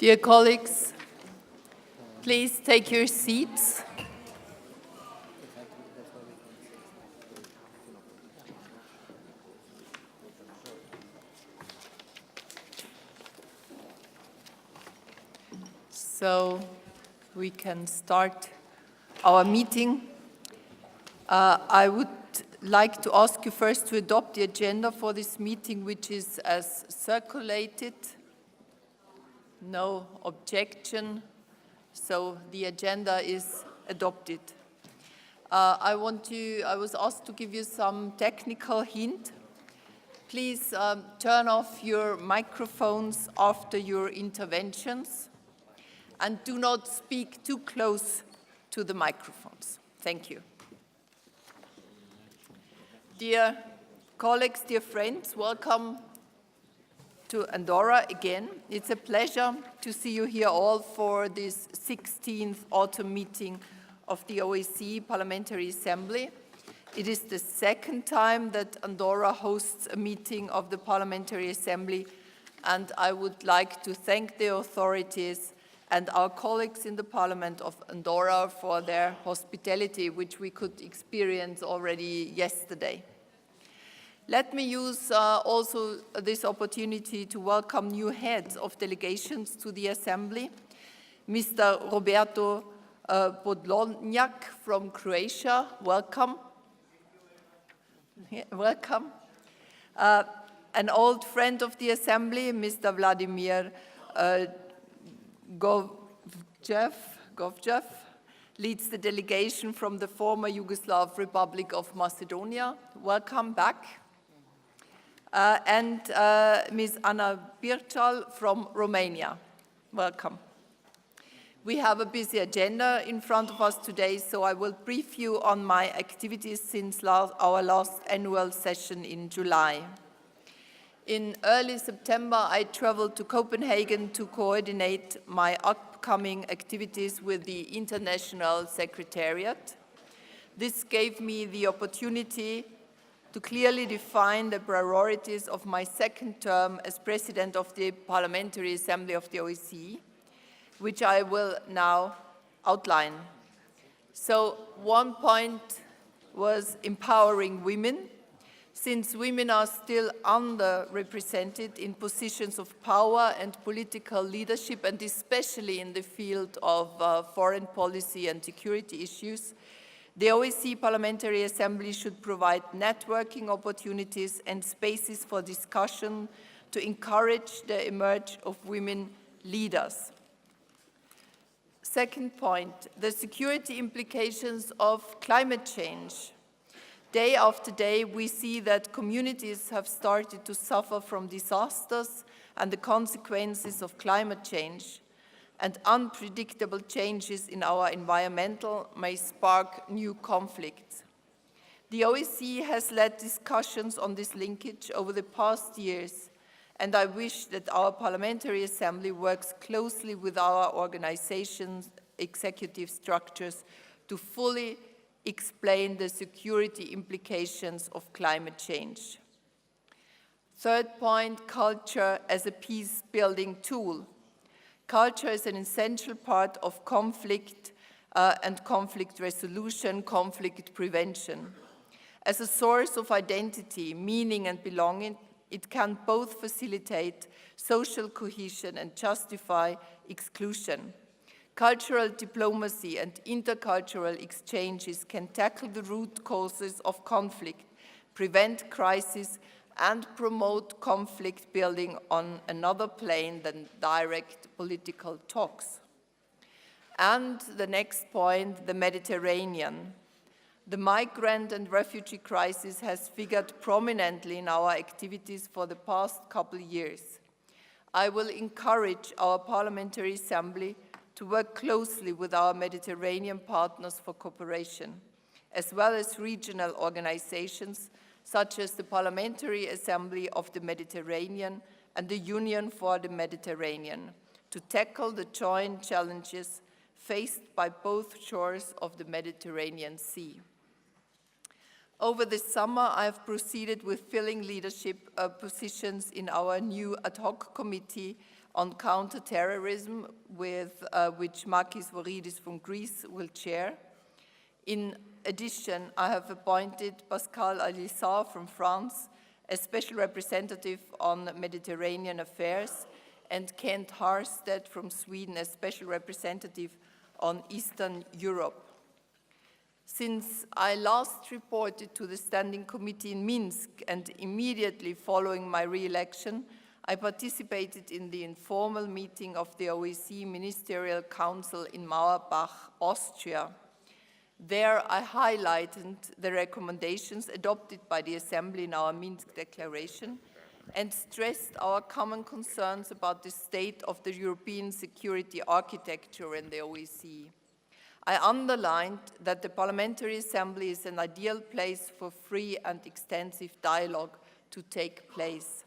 Dear colleagues, please take your seats. So we can start our meeting. I would like to ask you first to adopt the agenda for this meeting, which is as circulated. No objection, so the agenda is adopted. I was asked to give you some technical hint. Please turn off your microphones after your interventions and do not speak too close to the microphones. Thank you. Dear colleagues, dear friends, welcome to Andorra again. It's a pleasure to see you here all for this 16th autumn meeting of the OSCE Parliamentary Assembly. It is the second time that Andorra hosts a meeting of the Parliamentary Assembly, and I would like to thank the authorities and our colleagues in the Parliament of Andorra for their hospitality, which we could experience already yesterday. Let me use also this opportunity to welcome new heads of delegations to the Assembly. Mr. Roberto Podlonjak from Croatia, welcome. Welcome. An old friend of the Assembly, Mr. Vladimir Govjev, leads the delegation from the former Yugoslav Republic of Macedonia. Welcome back. And Ms. Ana Birchal from Romania. Welcome. We have a busy agenda in front of us today, so I will brief you on my activities since our last annual session in July. In early September, I traveled to Copenhagen to coordinate my upcoming activities with the International Secretariat. This gave me the opportunity to clearly define the priorities of my second term as President of the Parliamentary Assembly of the OSCE, which I will now outline. So one point was empowering women. Since women are still underrepresented in positions of power and political leadership, and especially in the field of foreign policy and security issues, the OSCE Parliamentary Assembly should provide networking opportunities and spaces for discussion to encourage the emergence of women leaders. Second point, the security implications of climate change. Day after day, we see that communities have started to suffer from disasters and the consequences of climate change, and unpredictable changes in our environmental may spark new conflicts. The OSCE has led discussions on this linkage over the past years, and I wish that our Parliamentary Assembly works closely with our organizations' executive structures to fully explain the security implications of climate change. Third point, culture as a peace-building tool. Culture is an essential part of conflict and conflict resolution, conflict prevention. As a source of identity, meaning and belonging, it can both facilitate social cohesion and justify exclusion. Cultural diplomacy and intercultural exchanges can tackle the root causes of conflict, prevent crisis, and promote conflict building on another plane than direct political talks. And the next point, the Mediterranean. The migrant and refugee crisis has figured prominently in our activities for the past couple of years. I will encourage our Parliamentary Assembly to work closely with our Mediterranean partners for cooperation, as well as regional organizations such as the Parliamentary Assembly of the Mediterranean and the Union for the Mediterranean, to tackle the joint challenges faced by both shores of the Mediterranean Sea. Over this summer, I have proceeded with filling leadership positions in our new ad hoc committee on Counterterrorism, which Makis Voridis from Greece will chair. In addition, I have appointed Pascal Alissard from France as Special Representative on Mediterranean Affairs, and Kent Harstedt from Sweden as Special Representative on Eastern Europe. Since I last reported to the Standing Committee in Minsk and immediately following my re-election, I participated in the informal meeting of the OSCE Ministerial Council in Mauerbach, Austria. There I highlighted the recommendations adopted by the Assembly in our Minsk Declaration and stressed our common concerns about the state of the European security architecture in the OSCE. I underlined that the Parliamentary Assembly is an ideal place for free and extensive dialogue to take place.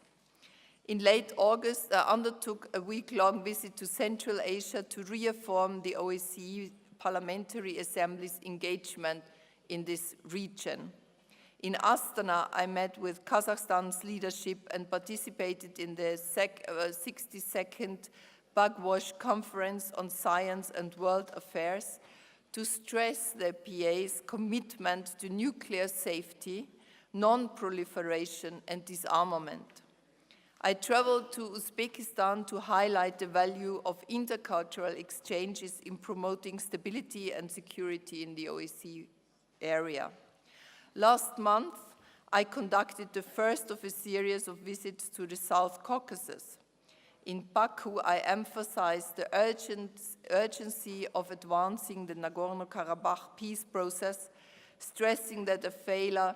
In late August, I undertook a week-long visit to Central Asia to reaffirm the OSCE Parliamentary Assembly's engagement in this region. In Astana, I met with Kazakhstan's leadership and participated in the 62nd Bagwash Conference on Science and World Affairs to stress the PA's commitment to nuclear safety, non-proliferation, and disarmament. I traveled to Uzbekistan to highlight the value of intercultural exchanges in promoting stability and security in the OSCE area. Last month, I conducted the first of a series of visits to the South Caucasus. In Baku, I emphasized the urgency of advancing the Nagorno-Karabakh peace process, stressing that a failure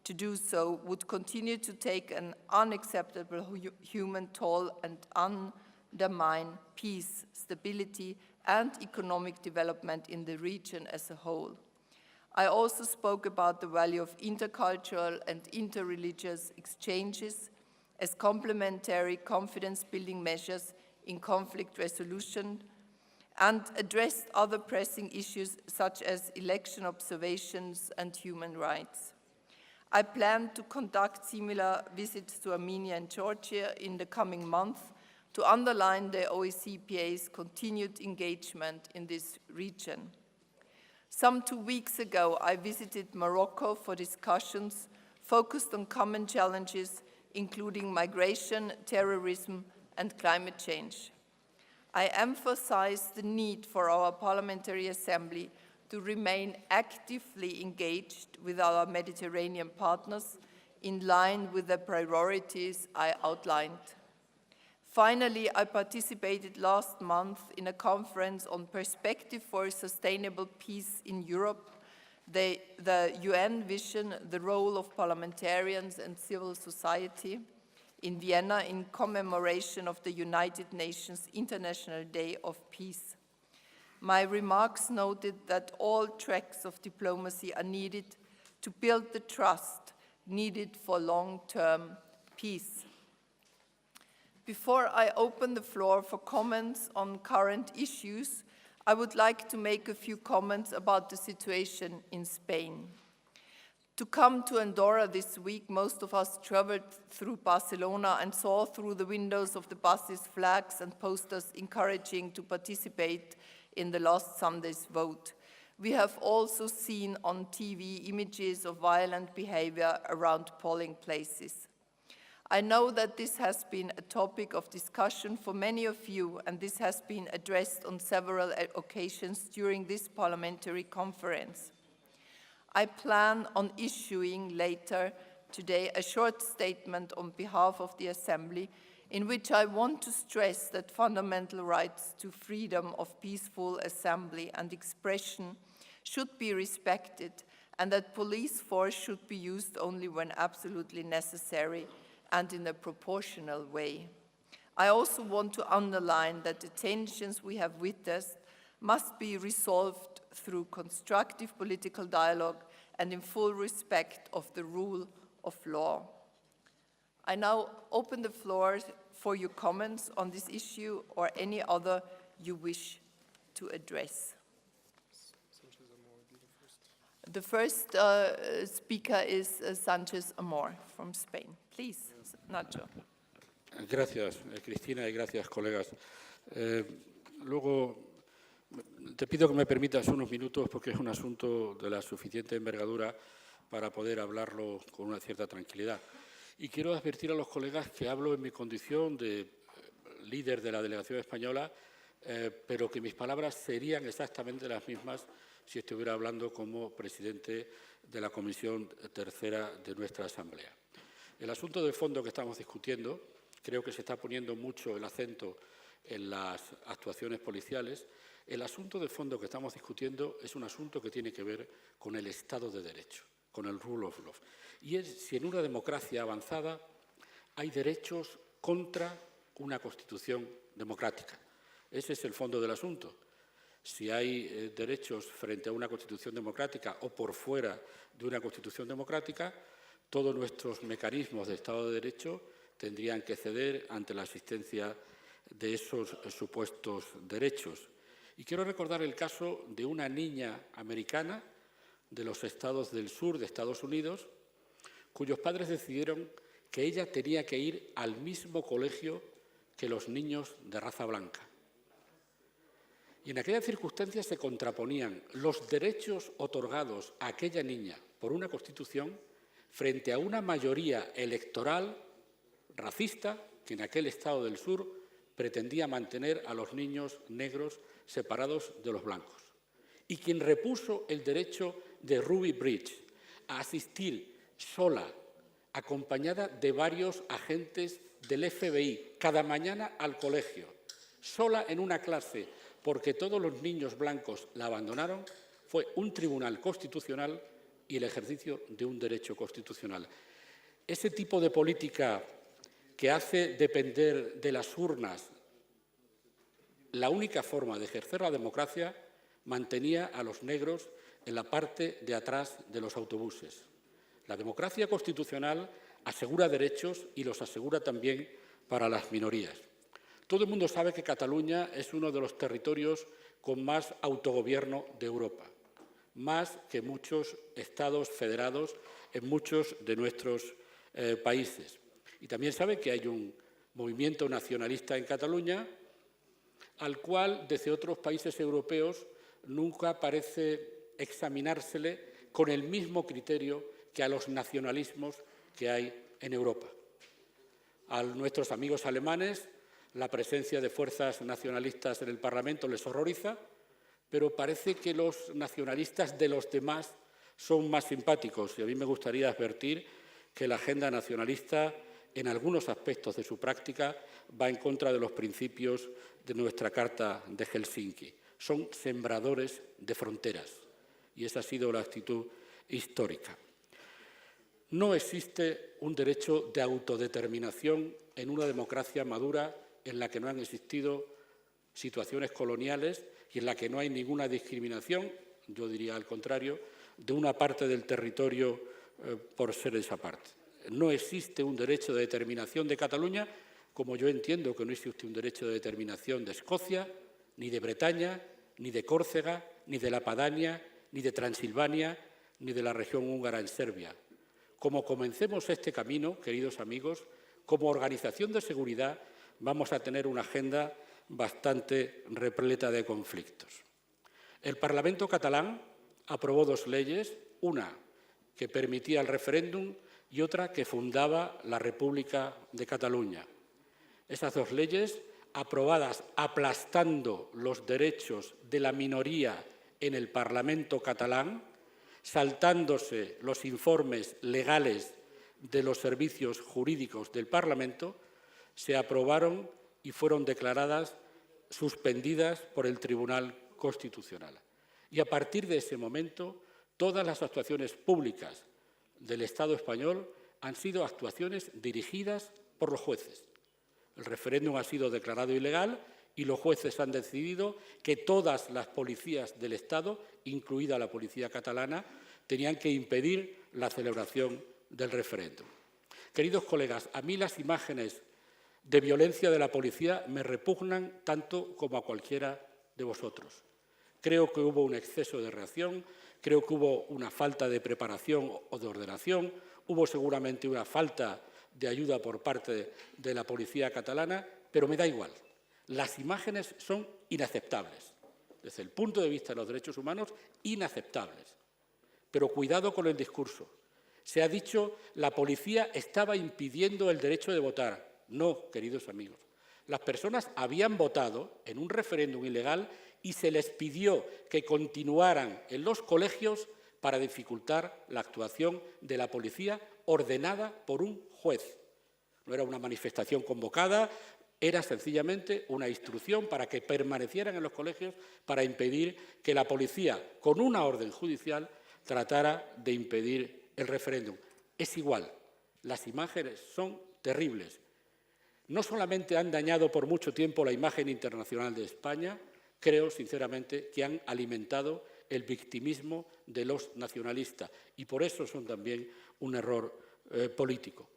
to do so would continue to take an unacceptable human toll and undermine peace, stability, and economic development in the region as a whole. I also spoke about the value of intercultural and interreligious exchanges as complementary confidence-building measures in conflict resolution, and addressed other pressing issues such as election observations and human rights. I plan to conduct similar visits to Armenia and Georgia in the coming month to underline the OSCE-PA's continued engagement in this region. Some 2 weeks ago, I visited Morocco for discussions focused on common challenges including migration, terrorism, and climate change. I emphasized the need for our Parliamentary Assembly to remain actively engaged with our Mediterranean partners in line with the priorities I outlined. Finally, I participated last month in a conference on perspective for sustainable peace in Europe, the UN vision, the role of parliamentarians and civil society in Vienna in commemoration of the United Nations International Day of Peace. My remarks noted that all tracks of diplomacy are needed to build the trust needed for long-term peace. Before I open the floor for comments on current issues, I would like to make a few comments about the situation in Spain. To come to Andorra this week, most of us traveled through Barcelona and saw through the windows of the buses flags and posters encouraging to participate in the last Sunday's vote. We have also seen on TV images of violent behavior around polling places. I know that this has been a topic of discussion for many of you, and this has been addressed on several occasions during this parliamentary conference. I plan on issuing later today a short statement on behalf of the Assembly in which I want to stress that fundamental rights to freedom of peaceful assembly and expression should be respected and that police force should be used only when absolutely necessary and in a proportional way. I also want to underline that the tensions we have witnessed must be resolved through constructive political dialogue and in full respect of the rule of law. I now open the floor for your comments on this issue or any other you wish to address. The first speaker is Sanchez Amor from Spain. Please, Nacho. Gracias, Cristina, y gracias, colegas. Luego, te pido que me permitas unos minutos porque es un asunto de la suficiente envergadura para poder hablarlo con una cierta tranquilidad. Y quiero advertir a los colegas que hablo en mi condición de líder de la delegación española, pero que mis palabras serían exactamente las mismas si estuviera hablando como presidente de la Comisión Tercera de nuestra Asamblea. El asunto de fondo que estamos discutiendo, creo que se está poniendo mucho el acento en las actuaciones policiales. El asunto de fondo que estamos discutiendo es un asunto que tiene que ver con el Estado de Derecho, con el rule of law. Y es si en una democracia avanzada hay derechos contra una Constitución democrática. Ese es el fondo del asunto. Si hay derechos frente a una Constitución democrática o por fuera de una Constitución democrática, todos nuestros mecanismos de Estado de Derecho tendrían que ceder ante la existencia de esos supuestos derechos. Y quiero recordar el caso de una niña americana de los estados del sur de Estados Unidos, cuyos padres decidieron que ella tenía que ir al mismo colegio que los niños de raza blanca. Y en aquellas circunstancias se contraponían los derechos otorgados a aquella niña por una Constitución frente a una mayoría electoral racista que en aquel estado del sur pretendía mantener a los niños negros separados de los blancos. Y quien repuso el derecho de Ruby Bridge a asistir sola, acompañada de varios agentes del FBI, cada mañana al colegio, sola en una clase, porque todos los niños blancos la abandonaron, fue un tribunal constitucional y el ejercicio de un derecho constitucional. Ese tipo de política que hace depender de las urnas la única forma de ejercer la democracia, mantenía a los negros en la parte de atrás de los autobuses. La democracia constitucional asegura derechos y los asegura también para las minorías. Todo el mundo sabe que Cataluña es uno de los territorios con más autogobierno de Europa, más que muchos estados federados en muchos de nuestros países. Y también sabe que hay un movimiento nacionalista en Cataluña al cual desde otros países europeos nunca parece examinársele con el mismo criterio que a los nacionalismos que hay en Europa. A nuestros amigos alemanes la presencia de fuerzas nacionalistas en el Parlamento les horroriza, pero parece que los nacionalistas de los demás son más simpáticos. Y a mí me gustaría advertir que la agenda nacionalista, en algunos aspectos de su práctica, va en contra de los principios de nuestra Carta de Helsinki. Son sembradores de fronteras y esa ha sido la actitud histórica. No existe un derecho de autodeterminación en una democracia madura en la que no han existido situaciones coloniales y en la que no hay ninguna discriminación, yo diría al contrario, de una parte del territorio por ser esa parte. No existe un derecho de determinación de Cataluña, como yo entiendo que no existe un derecho de determinación de Escocia, ni de Bretaña, ni de Córcega, ni de la Padania, ni de Transilvania, ni de la región húngara en Serbia. Como comencemos este camino, queridos amigos, como organización de seguridad vamos a tener una agenda bastante repleta de conflictos. El Parlamento catalán aprobó dos leyes, una que permitía el referéndum y otra que fundaba la República de Cataluña. Esas dos leyes, aprobadas aplastando los derechos de la minoría en el Parlamento catalán, saltándose los informes legales de los servicios jurídicos del Parlamento, se aprobaron y fueron declaradas suspendidas por el Tribunal Constitucional. Y a partir de ese momento, todas las actuaciones públicas del Estado español han sido actuaciones dirigidas por los jueces. El referéndum ha sido declarado ilegal y los jueces han decidido que todas las policías del Estado, incluida la policía catalana, tenían que impedir la celebración del referéndum. Queridos colegas, a mí las imágenes de violencia de la policía me repugnan tanto como a cualquiera de vosotros. Creo que hubo un exceso de reacción, creo que hubo una falta de preparación o de ordenación, hubo seguramente una falta de ayuda por parte de la policía catalana, pero me da igual. Las imágenes son inaceptables. Desde el punto de vista de los derechos humanos, inaceptables. Pero cuidado con el discurso. Se ha dicho la policía estaba impidiendo el derecho de votar. No, queridos amigos. Las personas habían votado en un referéndum ilegal y se les pidió que continuaran en los colegios para dificultar la actuación de la policía ordenada por un juez. No era una manifestación convocada, era sencillamente una instrucción para que permanecieran en los colegios para impedir que la policía, con una orden judicial, tratara de impedir el referéndum. Es igual, las imágenes son terribles. No solamente han dañado por mucho tiempo la imagen internacional de España, creo sinceramente que han alimentado el victimismo de los nacionalistas y por eso son también un error político.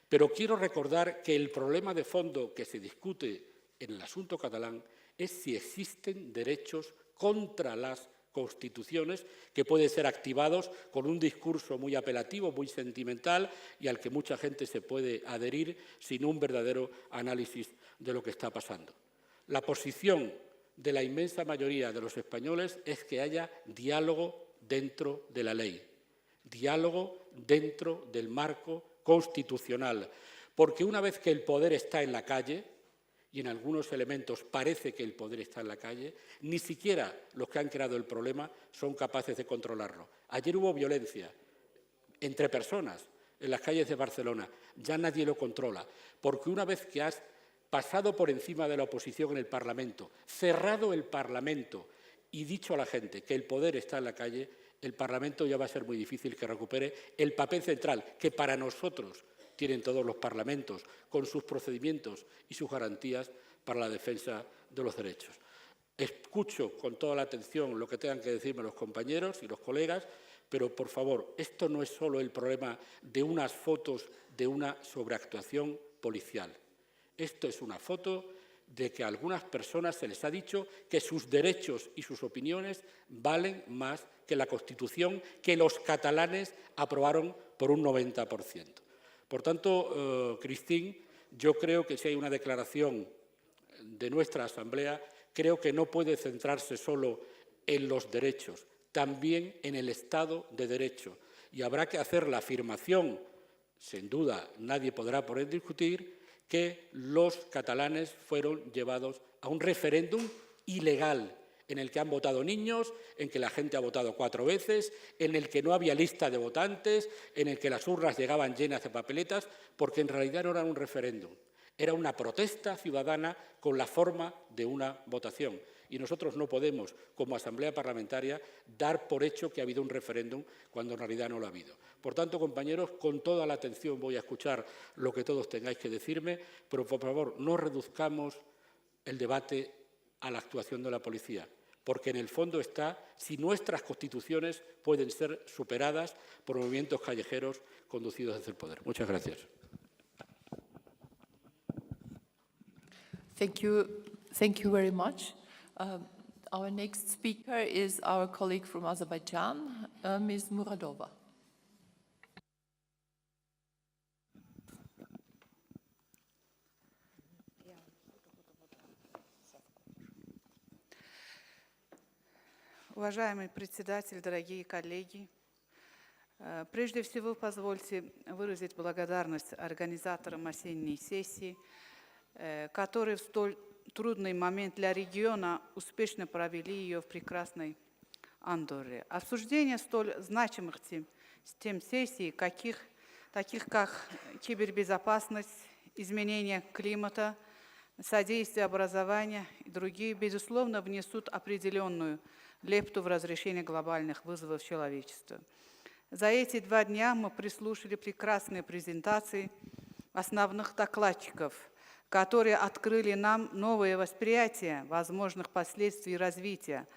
Pero quiero recordar que el problema de fondo que se discute en el asunto catalán es si existen derechos contra las constituciones que pueden ser activados con un discurso muy apelativo, muy sentimental y al que mucha gente se puede adherir sin un verdadero análisis de lo que está pasando. La posición de la inmensa mayoría de los españoles es que haya diálogo dentro de la ley, diálogo dentro del marco constitucional, porque una vez que el poder está en la calle, y en algunos elementos parece que el poder está en la calle, ni siquiera los que han creado el problema son capaces de controlarlo. Ayer hubo violencia entre personas en las calles de Barcelona, ya nadie lo controla, porque una vez que has pasado por encima de la oposición en el Parlamento, cerrado el Parlamento y dicho a la gente que el poder está en la calle, el Parlamento ya va a ser muy difícil que recupere el papel central que para nosotros tienen todos los parlamentos, con sus procedimientos y sus garantías para la defensa de los derechos. Escucho con toda la atención lo que tengan que decirme los compañeros y los colegas, pero, por favor, esto no es solo el problema de unas fotos de una sobreactuación policial. Esto es una foto de que a algunas personas se les ha dicho que sus derechos y sus opiniones valen más que la Constitución que los catalanes aprobaron por un 90%. Por tanto, Christine, yo creo que si hay una declaración de nuestra Asamblea, creo que no puede centrarse solo en los derechos, también en el Estado de Derecho. Y habrá que hacer la afirmación, sin duda nadie podrá poder discutir, que los catalanes fueron llevados a un referéndum ilegal, en el que han votado niños, en que la gente ha votado 4 veces, en el que no había lista de votantes, en el que las urnas llegaban llenas de papeletas, porque en realidad no era un referéndum, era una protesta ciudadana con la forma de una votación. Y nosotros no podemos, como Asamblea Parlamentaria, dar por hecho que ha habido un referéndum cuando en realidad no lo ha habido. Por tanto, compañeros, con toda la atención voy a escuchar lo que todos tengáis que decirme, pero por favor no reduzcamos el debate a la actuación de la policía, porque en el fondo está si nuestras constituciones pueden ser superadas por movimientos callejeros conducidos desde el poder. Muchas gracias. Thank you very much. Our next speaker is our colleague from Azerbaijan, Ms. Muradova. Уважаемый председатель, дорогие коллеги, прежде всего позвольте выразить благодарность организаторам осенней сессии, которые в столь трудный момент для региона успешно провели ее в прекрасной Андорре. Обсуждение столь значимых тем сессий, таких как кибербезопасность, изменение климата, содействие образования и другие, безусловно, внесут определенную лепту в разрешение глобальных вызовов человечества. За эти 2 дня мы прослушали прекрасные презентации основных докладчиков, которые открыли нам новое восприятие возможных последствий развития,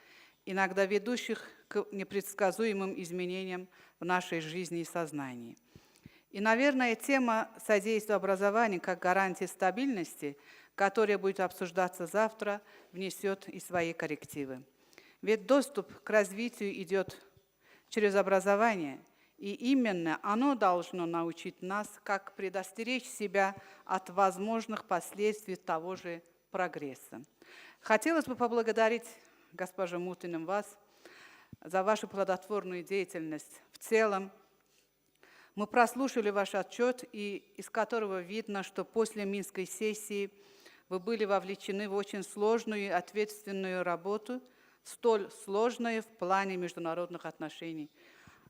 иногда ведущих к непредсказуемым изменениям в нашей жизни и сознании. И, наверное, тема содействия образованию как гарантии стабильности, которая будет обсуждаться завтра, внесет и свои коррективы. Ведь доступ к развитию идет через образование, И именно оно должно научить нас, как предостеречь себя от возможных последствий того же прогресса. Хотелось бы поблагодарить, госпожа Мутина, вас за вашу плодотворную деятельность. В целом, мы прослушали ваш отчет, из которого видно, что после Минской сессии вы были вовлечены в очень сложную и ответственную работу, столь сложную в плане международных отношений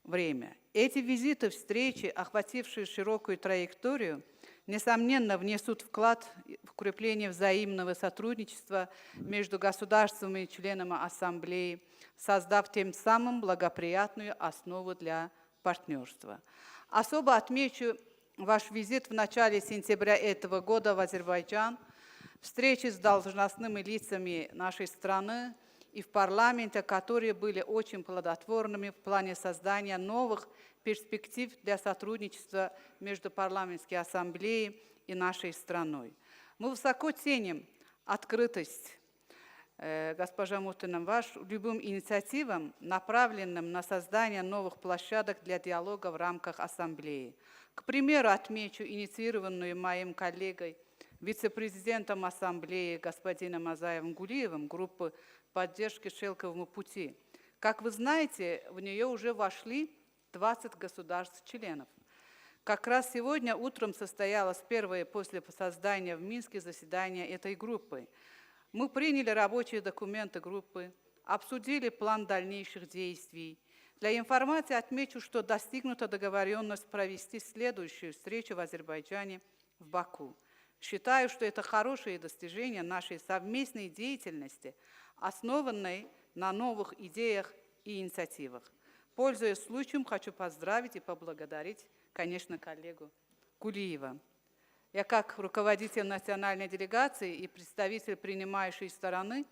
время. Эти визиты, встречи, охватившие широкую траекторию, несомненно, внесут вклад в укрепление взаимного сотрудничества между государствами и членами Ассамблеи, создав тем самым благоприятную основу для партнерства. Особо отмечу ваш визит в начале сентября этого года в Азербайджан, встречи с должностными лицами нашей страны и в парламенте, которые были очень плодотворными в плане создания новых перспектив для сотрудничества между парламентской ассамблеей и нашей страной. Мы высоко ценим открытость, госпожа Мутина, вашу любым инициативам, направленным на создание новых площадок для диалога в рамках ассамблеи. К примеру, отмечу инициированную моим коллегой, вице-президентом ассамблеи господином Азаевым Гулиевым группу поддержки шелковому пути. Как вы знаете, в нее уже вошли 20 государств-членов. Как раз сегодня утром состоялось первое после создания в Минске заседание этой группы. Мы приняли рабочие документы группы, обсудили план дальнейших действий. Для информации отмечу, что достигнута договоренность провести следующую встречу в Азербайджане, в Баку. Считаю, что это хорошее достижение нашей совместной деятельности, основанной на новых идеях и инициативах. Пользуясь случаем, хочу поздравить и поблагодарить, конечно, коллегу Гулиева. Я как руководитель национальной делегации и представитель принимающей стороны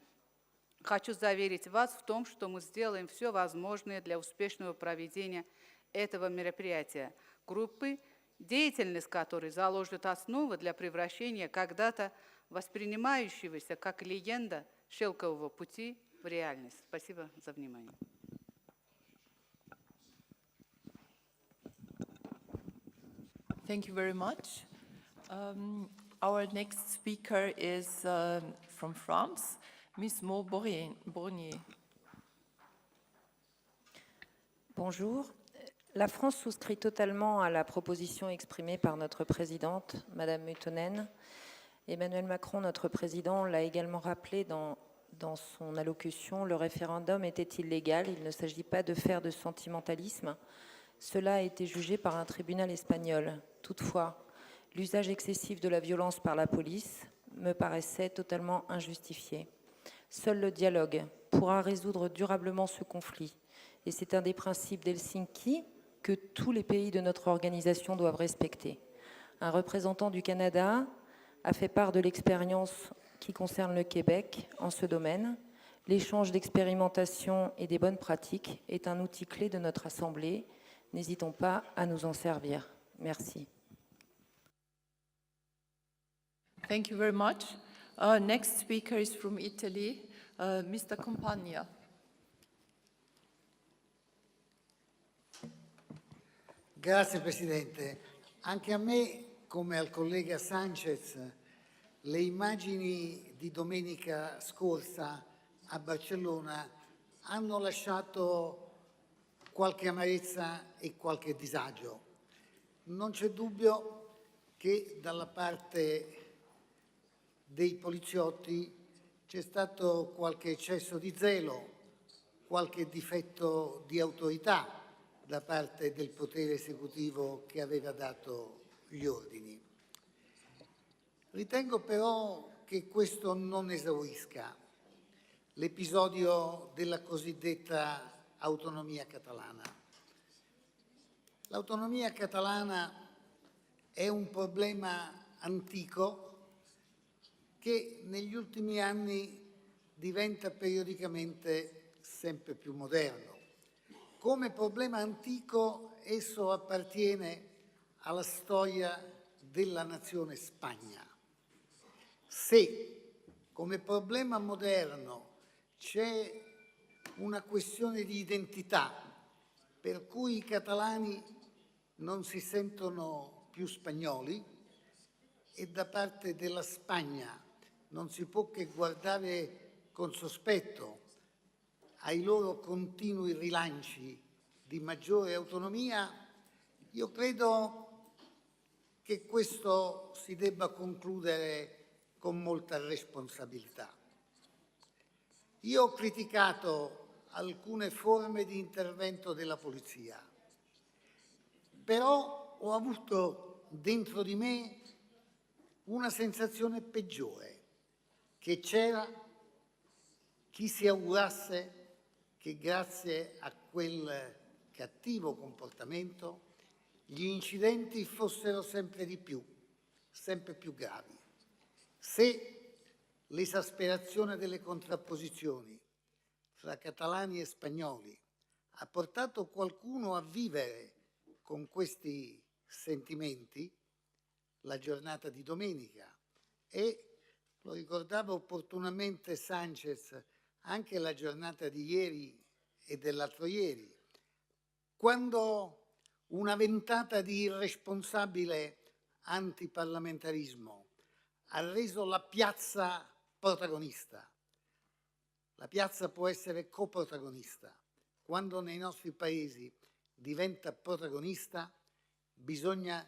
хочу заверить вас в том, что мы сделаем все возможное для успешного проведения этого мероприятия группы, деятельность которой заложит основы для превращения когда-то воспринимающегося как легенда шелкового пути в реальность. Спасибо за внимание. Thank you very much. Our next speaker is from France, Ms. Maud Bournier. Bonjour. La France souscrit totalement à la proposition exprimée par notre présidente, Madame Mutonen. Emmanuel Macron, notre président, l'a également rappelé dans son allocution. Le référendum était illégal. Il ne s'agit pas de faire de sentimentalisme. Cela a été jugé par un tribunal espagnol. Toutefois, l'usage excessif de la violence par la police me paraissait totalement injustifié. Seul le dialogue pourra résoudre durablement ce conflit. Et c'est un des principes d'Helsinki que tous les pays de notre organisation doivent respecter. Un représentant du Canada a fait part de l'expérience qui concerne le Québec en ce domaine. L'échange d'expérimentation et des bonnes pratiques est un outil clé de notre Assemblée. N'hésitons pas à nous en servir. Merci. Thank you very much. Next speaker is from Italy, Mr. Compagna. Grazie Presidente. Anche a me, come al collega Sanchez, le immagini di domenica scorsa a Barcellona hanno lasciato qualche amarezza e qualche disagio. Non c'è dubbio che dalla parte dei poliziotti c'è stato qualche eccesso di zelo, qualche difetto di autorità da parte del potere esecutivo che aveva dato gli ordini. Ritengo però che questo non esaurisca l'episodio della cosiddetta autonomia catalana. L'autonomia catalana è un problema antico che negli ultimi anni diventa periodicamente sempre più moderno. Come problema antico esso appartiene alla storia della nazione Spagna. Se come problema moderno c'è una questione di identità per cui i catalani non si sentono più spagnoli e da parte della Spagna non si può che guardare con sospetto ai loro continui rilanci di maggiore autonomia, io credo che questo si debba concludere con molta responsabilità. Io ho criticato alcune forme di intervento della polizia, però ho avuto dentro di me una sensazione peggiore, che c'era chi si augurasse che grazie a quel cattivo comportamento gli incidenti fossero sempre di più, sempre più gravi. Se l'esasperazione delle contrapposizioni fra catalani e spagnoli ha portato qualcuno a vivere con questi sentimenti, la giornata di domenica e, lo ricordava opportunamente Sanchez, anche la giornata di ieri e dell'altro ieri, quando una ventata di irresponsabile antiparlamentarismo ha reso la piazza protagonista. La piazza può essere coprotagonista. Quando nei nostri paesi diventa protagonista, bisogna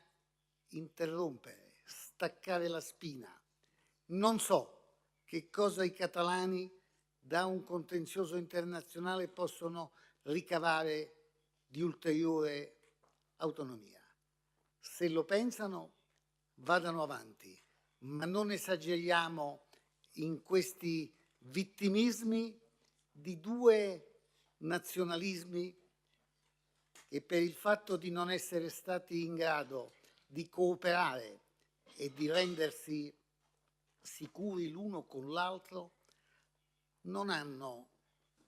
interrompere, staccare la spina. Non so che cosa i catalani da un contenzioso internazionale possono ricavare di ulteriore autonomia. Se lo pensano, vadano avanti, ma non esageriamo in questi vittimismi di due nazionalismi che per il fatto di non essere stati in grado di cooperare e di rendersi sicuri l'uno con l'altro non hanno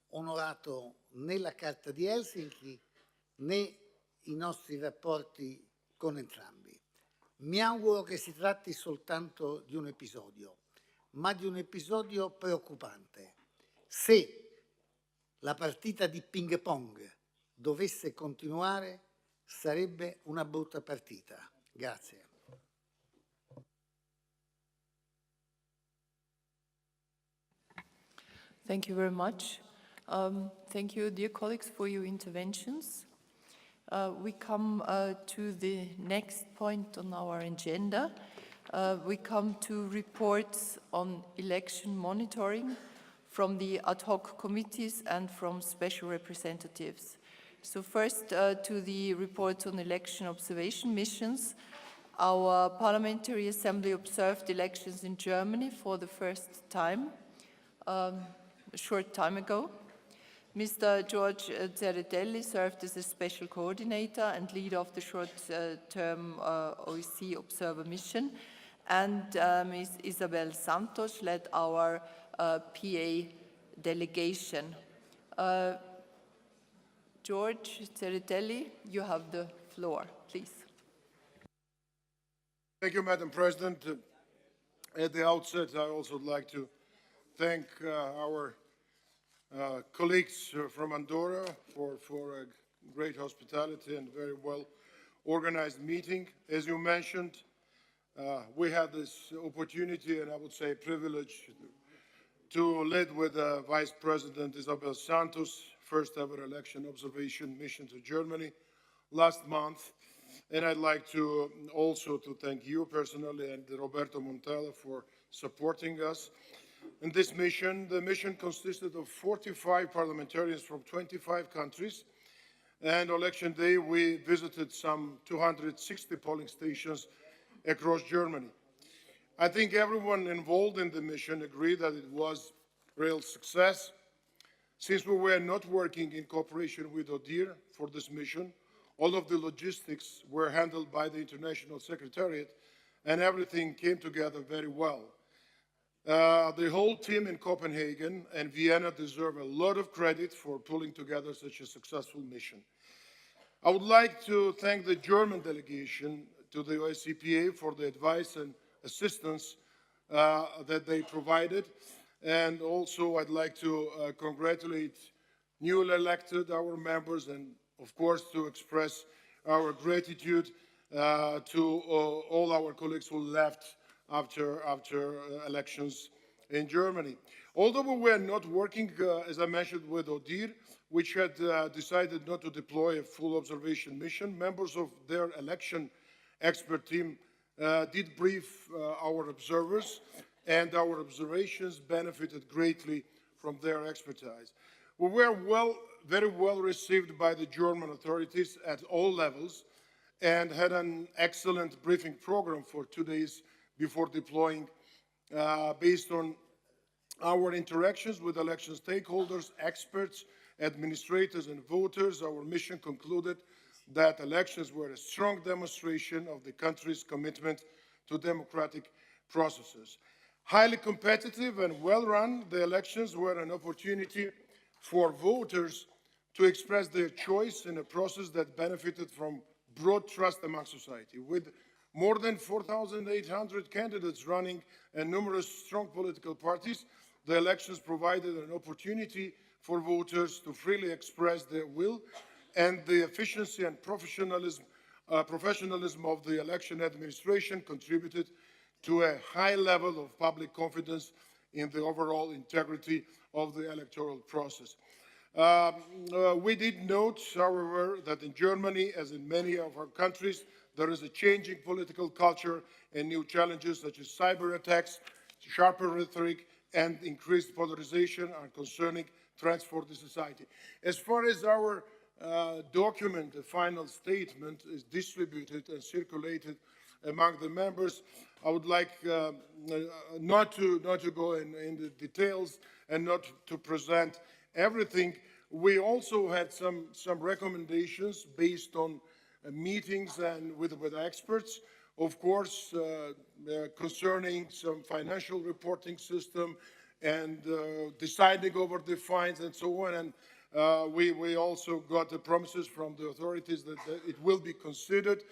onorato né la Carta di Helsinki né i nostri rapporti con entrambi. Mi auguro che si tratti soltanto di un episodio, ma di un episodio preoccupante. Se la partita di ping pong dovesse continuare, sarebbe una brutta partita. Grazie. Thank you very much. Thank you, dear colleagues, for your interventions. We come to the next point on our agenda. We come to reports on election monitoring from the ad hoc committees and from special representatives. So first to the reports on election observation missions. Our Parliamentary Assembly observed elections in Germany for the first time a short time ago. Mr. George Zeretelli served as a special coordinator and leader of the short-term OEC observer mission, and Ms. Isabel Santos led our PA delegation. George Zeretelli, you have the floor, please. Thank you, Madam President. At the outset, I also would like to thank our colleagues from Andorra for a great hospitality and very well organized meeting. As you mentioned, we had this opportunity and I would say privilege to lead with Vice President Isabel Santos, first ever election observation mission to Germany last month. And I'd like to also to thank you personally and Roberto Montella for supporting us. In this mission, the mission consisted of 45 parliamentarians from 25 countries. And on election day, we visited some 260 polling stations across Germany. I think everyone involved in the mission agreed that it was a real success. Since we were not working in cooperation with ODIHR for this mission, all of the logistics were handled by the International Secretariat, and everything came together very well. The whole team in Copenhagen and Vienna deserve a lot of credit for pulling together such a successful mission. I would like to thank the German delegation to the OSCPA for the advice and assistance that they provided. And also I'd like to congratulate newly elected our members and of course, to express our gratitude to all our colleagues who left after elections in Germany. Although we were not working, as I mentioned, with ODIHR, which had decided not to deploy a full observation mission, members of their election expert team did brief our observers, and our observations benefited greatly from their expertise. We were very well received by the German authorities at all levels and had an excellent briefing program for 2 days before deploying based on our interactions with election stakeholders, experts, administrators, and voters. Our mission concluded that elections were a strong demonstration of the country's commitment to democratic processes. Highly competitive and well-run, the elections were an opportunity for voters to express their choice in a process that benefited from broad trust among society. With more than 4,800 candidates running and numerous strong political parties, the elections provided an opportunity for voters to freely express their will, and the efficiency and professionalism of the election administration contributed to a high level of public confidence in the overall integrity of the electoral process. We did note, however, that in Germany, as in many of our countries, there is a changing political culture and new challenges such as cyber attacks, sharper rhetoric, and increased polarization are concerning threats for the society. As far as our document, the final statement, is distributed and circulated among the members, I would like not to go in the details and not to present everything. We also had some recommendations based on meetings and with experts, of course, concerning some financial reporting system and deciding over the fines and so on. And we also got the promises from the authorities that it will be considered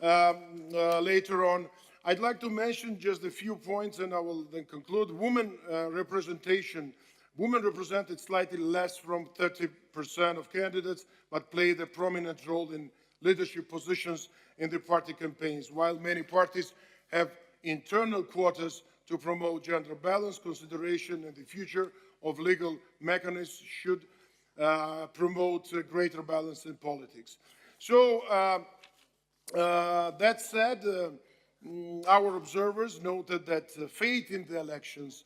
later on. I'd like to mention just a few points and I will then conclude. Women representation. Women represented slightly less from 30% of candidates, but played a prominent role in leadership positions in the party campaigns. While many parties have internal quotas to promote gender balance, consideration in the future of legal mechanisms should promote greater balance in politics. So that said, our observers noted that faith in the elections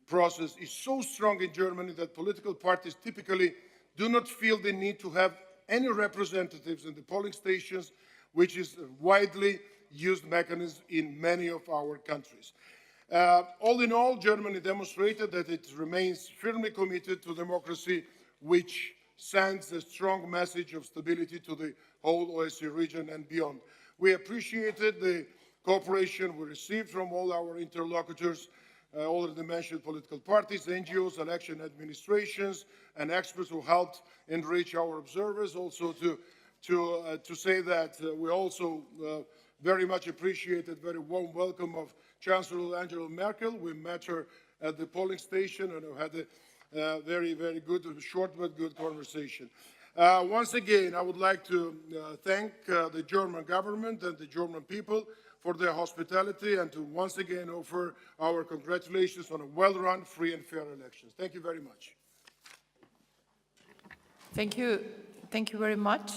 process is so strong in Germany that political parties typically do not feel the need to have any representatives in the polling stations, which is a widely used mechanism in many of our countries. All in all, Germany demonstrated that it remains firmly committed to democracy, which sends a strong message of stability to the whole Osce region and beyond. We appreciated the cooperation we received from all our interlocutors, already mentioned political parties, NGOs, election administrations, and experts who helped enrich our observers. Also to say that we also very much appreciated very warm welcome of Chancellor Angela Merkel. We met her at the polling station and had a very, very good, short but good conversation. Once again, I would like to thank the German government and the German people for their hospitality and to once again offer our congratulations on a well-run, free and fair elections. Thank you very much. Thank you. Thank you very much.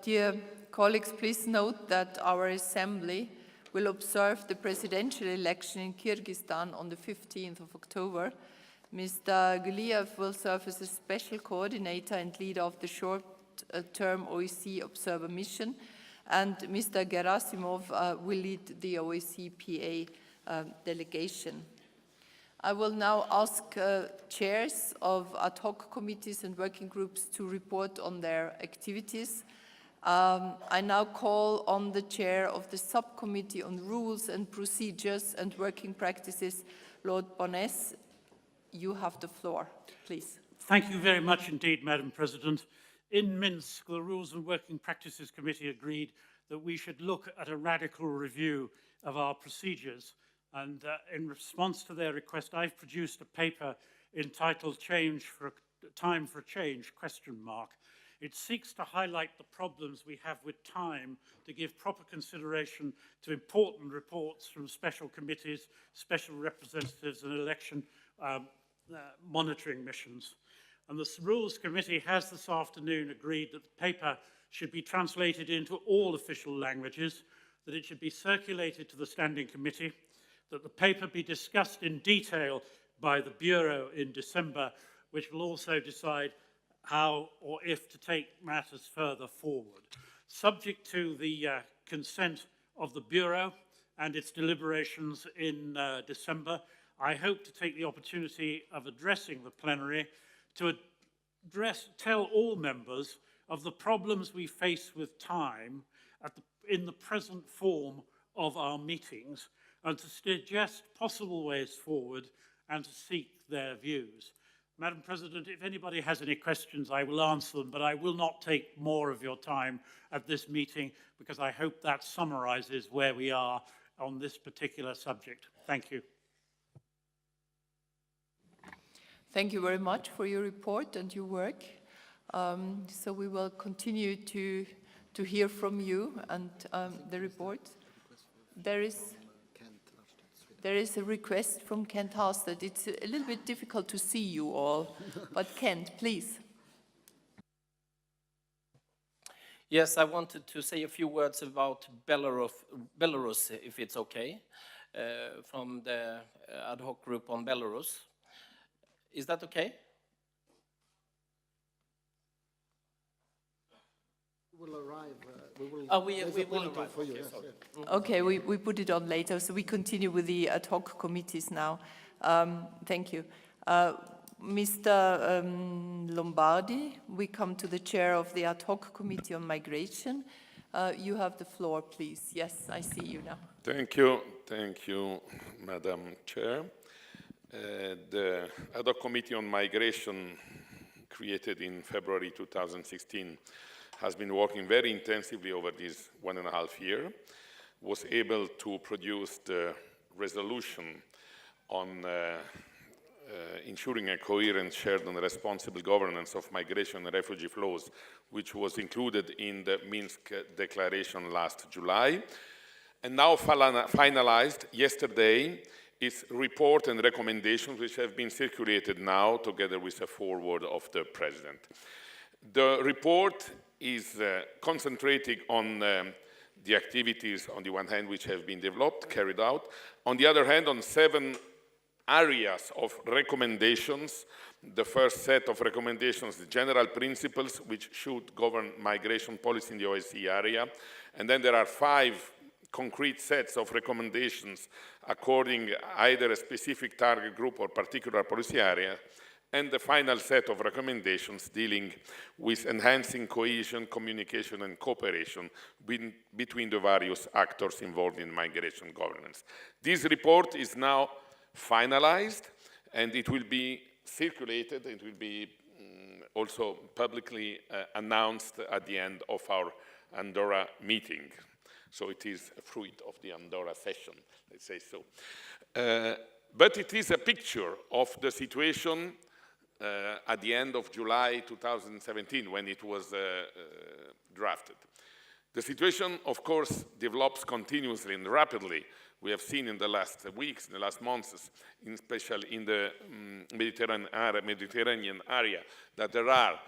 Dear colleagues, please note that our Assembly will observe the presidential election in Kyrgyzstan on the 15th of October. Mr. Guliyev will serve as a special coordinator and leader of the short-term OSCE observer mission, and Mr. Gerasimov will lead the OSCE PA delegation. I will now ask chairs of ad hoc committees and working groups to report on their activities. I now call on the chair of the Subcommittee on Rules and Procedures and Working Practices, Lord Bones. You have the floor, please. Thank you very much indeed, Madam President. In Minsk, the Rules and Working Practices Committee agreed that we should look at a radical review of our procedures. And in response to their request, I've produced a paper entitled Time for Change, ? It seeks to highlight the problems we have with time to give proper consideration to important reports from special committees, special representatives and election monitoring missions. And the Rules Committee has this afternoon agreed that the paper should be translated into all official languages, that it should be circulated to the Standing Committee, that the paper be discussed in detail by the Bureau in December, which will also decide how or if to take matters further forward. Subject to the consent of the Bureau and its deliberations in December, I hope to take the opportunity of addressing the plenary to tell all members of the problems we face with time in the present form of our meetings, and to suggest possible ways forward and to seek their views. Madam President, if anybody has any questions, I will answer them, but I will not take more of your time at this meeting because I hope that summarizes where we are on this particular subject. Thank you. Thank you very much for your report and your work. So we will continue to hear from you and the report. There is a request from Kent Hastad. It's a little bit difficult to see you all, but Kent, please. Yes, I wanted to say a few words about Belarus, if it's okay, from the ad hoc group on Belarus. Is that okay? Will arrive. We will arrive. For you. Okay, Yes, sorry. yes. Okay, we put it on later, so we continue with the ad hoc committees now. Thank you. Mr. Lombardi, we come to the chair of the ad hoc committee on migration. You have the floor, please. Yes, I see you now. Thank you, Madam Chair. The ad hoc committee on migration, created in February 2016, has been working very intensively over this 1.5 years, was able to produce the resolution on ensuring a coherent, shared and responsible governance of migration and refugee flows, which was included in the Minsk Declaration last July, and now finalized yesterday its report and recommendations, which have been circulated now together with a foreword of the President. The report is concentrating on the activities, on the one hand, which have been developed, carried out, on the other hand, on 7 areas of recommendations. The first set of recommendations, the general principles which should govern migration policy in the OSCE area, and then there are 5 concrete sets of recommendations according either a specific target group or particular policy area, and the final set of recommendations dealing with enhancing cohesion, communication and cooperation between the various actors involved in migration governance. This report is now finalized and it will be circulated, it will be also publicly announced at the end of our Andorra meeting. So it is a fruit of the Andorra session, let's say so. But it is a picture of the situation at the end of July 2017 when it was drafted. The situation, of course, develops continuously and rapidly. We have seen in the last weeks, in the last months, especially in the Mediterranean area, that there are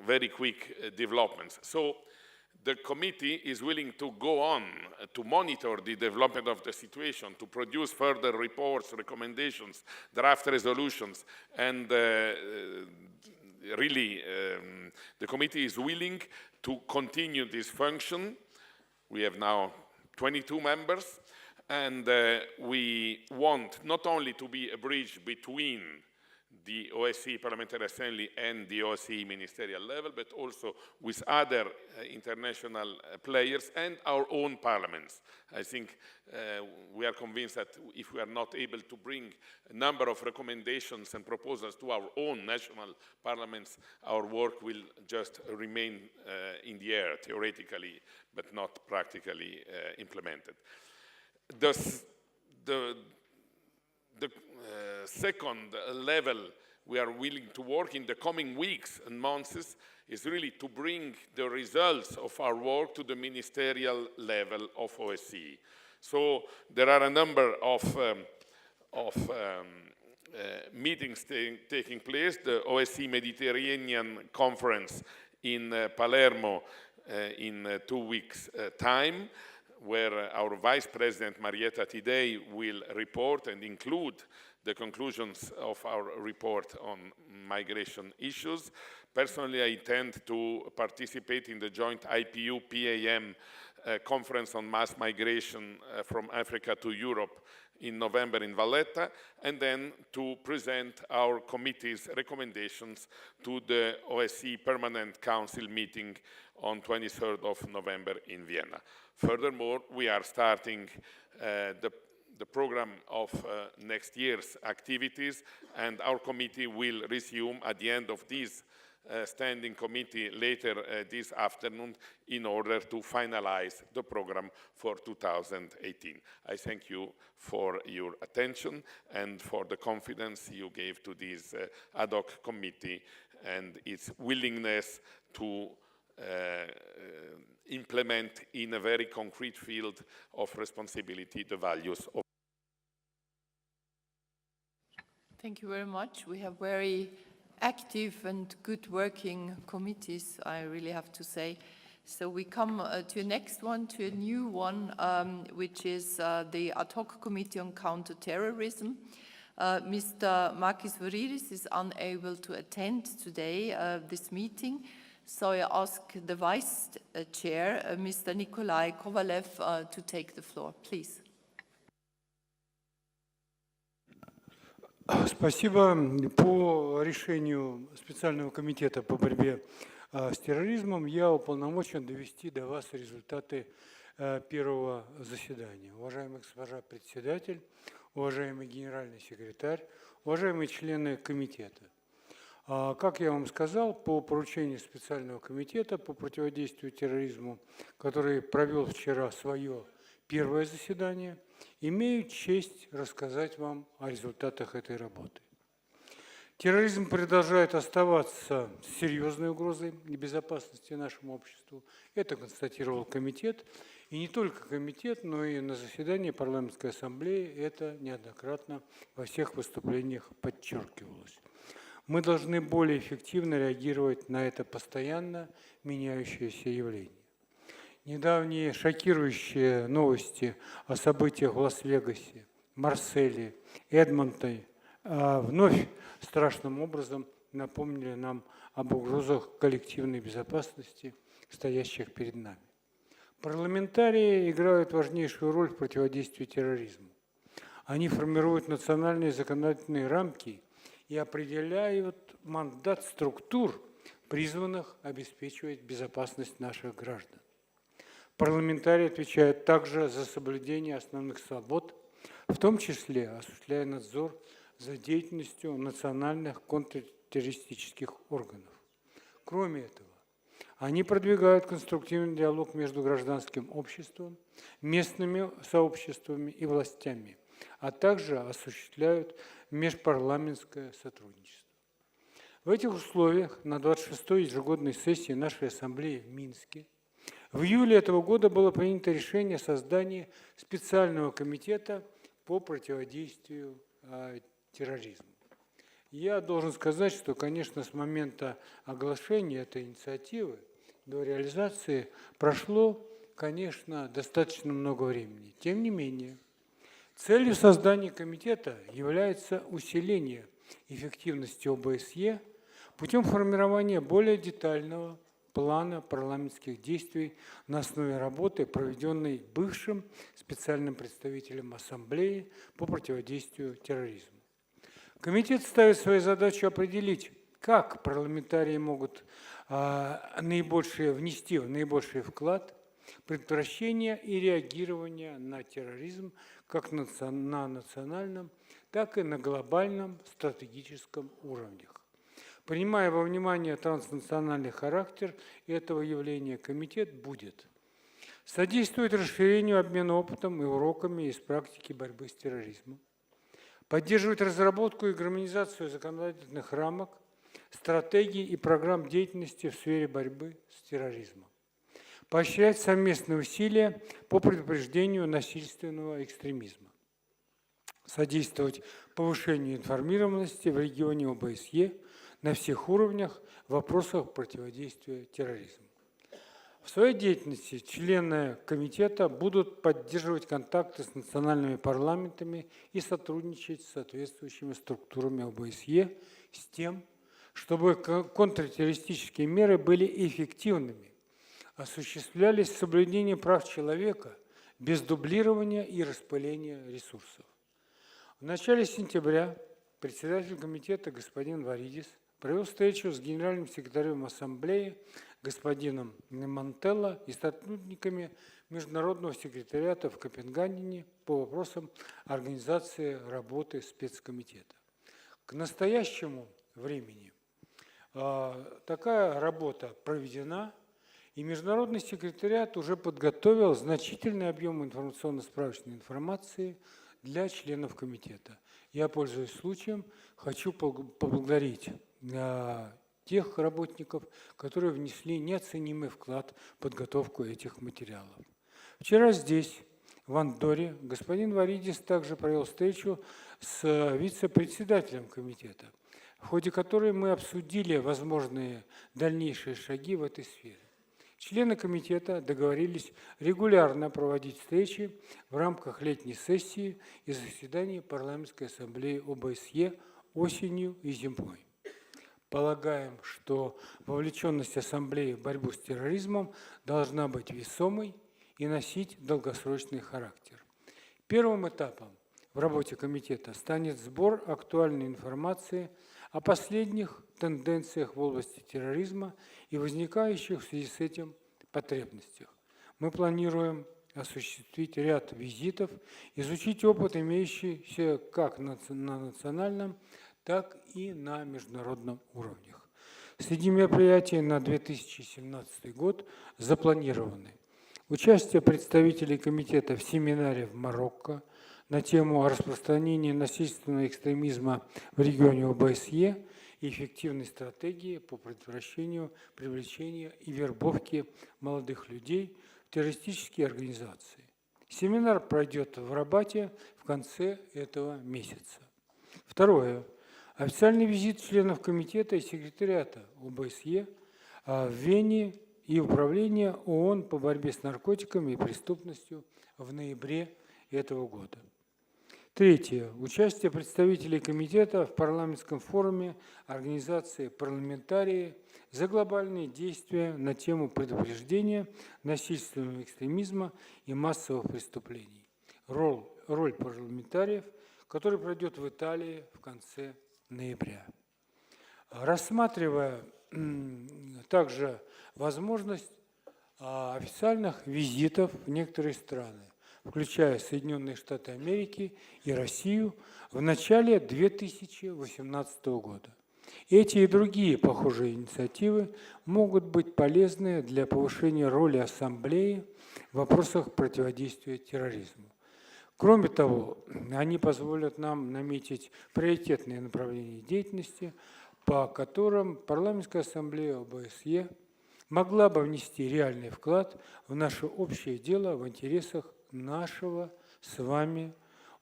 very quick developments. So the committee is willing to go on to monitor the development of the situation, to produce further reports, recommendations, draft resolutions, and really the committee is willing to continue this function. We have now 22 members, and we want not only to be a bridge between the OSCE Parliamentary Assembly and the OSCE Ministerial level, but also with other international players and our own parliaments. I think we are convinced that if we are not able to bring a number of recommendations and proposals to our own national parliaments, our work will just remain in the air, theoretically, but not practically implemented. The second level we are willing to work in the coming weeks and months is really to bring the results of our work to the ministerial level of OSCE. So there are a number of meetings taking place. The OSCE Mediterranean Conference in Palermo in 2 weeks' time, where our Vice President Marietta Tidei will report and include the conclusions of our report on migration issues. Personally, I intend to participate in the joint IPU-PAM conference on mass migration from Africa to Europe in November in Valletta, and then to present our committee's recommendations to the OSCE Permanent Council meeting on 23rd of November in Vienna. Furthermore, we are starting the program of next year's activities, and our committee will resume at the end of this standing committee later this afternoon in order to finalize the program for 2018. I thank you for your attention and for the confidence you gave to this ad hoc committee and its willingness to implement in a very concrete field of responsibility the values of. Thank you very much. We have very active and good working committees, I really have to say. So we come to a next one, to a new one, which is the ad hoc committee on counterterrorism. Mr. Makis Voridis is unable to attend today this meeting, so I ask the Vice Chair, Mr. Nikolai Kovalev, to take the floor, please. Спасибо. По решению специального комитета по борьбе с терроризмом я уполномочен довести до вас результаты первого заседания. Уважаемый госпожа председатель, уважаемый генеральный секретарь, уважаемые члены комитета. Как я вам сказал, по поручению специального комитета по противодействию терроризму, который провел вчера свое первое заседание, имею честь рассказать вам о результатах этой работы. Терроризм продолжает оставаться серьезной угрозой для безопасности нашему обществу. Это констатировал комитет. И не только комитет, но и на заседании парламентской ассамблеи это неоднократно во всех выступлениях подчеркивалось. Мы должны более эффективно реагировать на это постоянно меняющееся явление. Недавние шокирующие новости о событиях в Лас-Вегасе, Марселе, Эдмонтоне вновь страшным образом напомнили нам об угрозах коллективной безопасности, стоящих перед нами. Парламентарии играют важнейшую роль в противодействии терроризму. Они формируют национальные законодательные рамки и определяют мандат структур, призванных обеспечивать безопасность наших граждан. Парламентарии отвечают также за соблюдение основных свобод, в том числе осуществляя надзор за деятельностью национальных контртеррористических органов. Кроме этого, они продвигают конструктивный диалог между гражданским обществом, местными сообществами и властями, а также осуществляют межпарламентское сотрудничество. В этих условиях на 26-й ежегодной сессии нашей ассамблеи в Минске в июле этого года было принято решение о создании специального комитета по противодействию терроризму. Я должен сказать, что, конечно, с момента оглашения этой инициативы до реализации прошло, конечно, достаточно много времени. Тем не менее, целью создания комитета является усиление эффективности ОБСЕ путем формирования более детального плана парламентских действий на основе работы, проведенной бывшим специальным представителем Ассамблеи по противодействию терроризму. Комитет ставит своей задачей определить, как парламентарии могут внести наибольший вклад в предотвращение и реагирование на терроризм как на национальном, так и на глобальном стратегическом уровнях. Принимая во внимание транснациональный характер этого явления, комитет будет содействовать расширению обмена опытом и уроками из практики борьбы с терроризмом, поддерживать разработку и гармонизацию законодательных рамок, стратегий и программ деятельности в сфере борьбы с терроризмом, поощрять совместные усилия по предупреждению насильственного экстремизма, содействовать повышению информированности в регионе ОБСЕ на всех уровнях в вопросах противодействия терроризму. В своей деятельности члены комитета будут поддерживать контакты с национальными парламентами и сотрудничать с соответствующими структурами ОБСЕ с тем, чтобы контртеррористические меры были эффективными, осуществлялись с соблюдением прав человека без дублирования и распыления ресурсов. В начале сентября председатель комитета господин Варидис провел встречу с генеральным секретарем Ассамблеи господином Мантелло и сотрудниками Международного секретариата в Копенгагене по вопросам организации работы спецкомитета. К настоящему времени такая работа проведена, и Международный секретариат уже подготовил значительный объем информационно-справочной информации для членов комитета. Я, пользуясь случаем, хочу поблагодарить тех работников, которые внесли неоценимый вклад в подготовку этих материалов. Вчера здесь, в Андорре, господин Варидис также провел встречу с вице-председателем комитета, в ходе которой мы обсудили возможные дальнейшие шаги в этой сфере. Члены комитета договорились регулярно проводить встречи в рамках летней сессии и заседаний Парламентской ассамблеи ОБСЕ осенью и зимой. Полагаем, что вовлеченность ассамблеи в борьбу с терроризмом должна быть весомой и носить долгосрочный характер. Первым этапом в работе комитета станет сбор актуальной информации о последних тенденциях в области терроризма и возникающих в связи с этим потребностях. Мы планируем осуществить ряд визитов, изучить опыт, имеющийся как на национальном, так и на международном уровнях. Среди мероприятий на 2017 год запланированы участие представителей комитета в семинаре в Марокко на тему о распространении насильственного экстремизма в регионе ОБСЕ и эффективной стратегии по предотвращению привлечения и вербовки молодых людей в террористические организации. Семинар пройдет в Рабате в конце этого месяца. Второе. Официальный визит членов комитета и секретариата ОБСЕ в Вене и Управление ООН по борьбе с наркотиками и преступностью в ноябре этого года. Третье. Участие представителей комитета в парламентском форуме организации «Парламентарии» за глобальные действия на тему предупреждения насильственного экстремизма и массовых преступлений. Роль парламентариев, который пройдет в Италии в конце ноября. Рассматривая также возможность официальных визитов в некоторые страны, включая Соединенные Штаты Америки и Россию, в начале 2018 года. Эти и другие похожие инициативы могут быть полезны для повышения роли Ассамблеи в вопросах противодействия терроризму. Кроме того, они позволят нам наметить приоритетные направления деятельности, по которым Парламентская ассамблея ОБСЕ могла бы внести реальный вклад в наше общее дело в интересах нашего с вами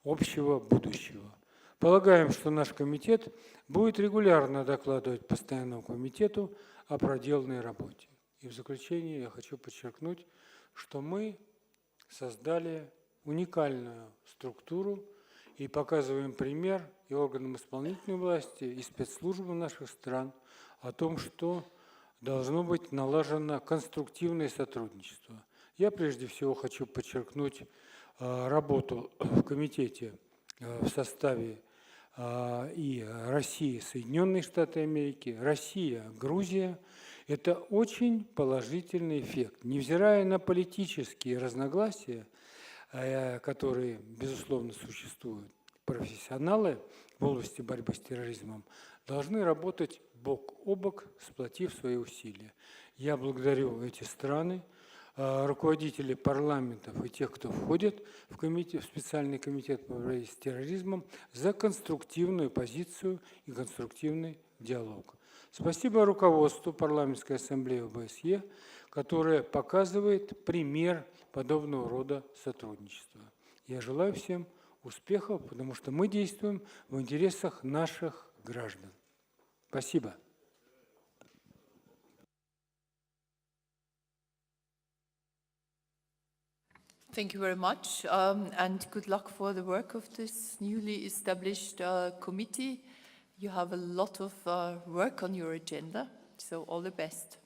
общего будущего. Полагаем, что наш комитет будет регулярно докладывать постоянному комитету о проделанной работе. И в заключение я хочу подчеркнуть, что мы создали уникальную структуру и показываем пример и органам исполнительной власти, и спецслужбам наших стран о том, что должно быть налажено конструктивное сотрудничество. Я прежде всего хочу подчеркнуть работу в комитете в составе и России, Соединенные Штаты Америки, Россия, Грузия. Это очень положительный эффект. Невзирая на политические разногласия, которые, безусловно, существуют, профессионалы в области борьбы с терроризмом должны работать бок о бок, сплотив свои усилия. Я благодарю эти страны руководителей парламентов и тех, кто входит в специальный комитет по борьбе с терроризмом, за конструктивную позицию и конструктивный диалог. Спасибо руководству Парламентской ассамблеи ОБСЕ, которое показывает пример подобного рода сотрудничества. Я желаю всем успехов, потому что мы действуем в интересах наших граждан. Спасибо. Thank you very much, and good luck for the work of this newly established committee. You have a lot of work on your agenda, so all the best.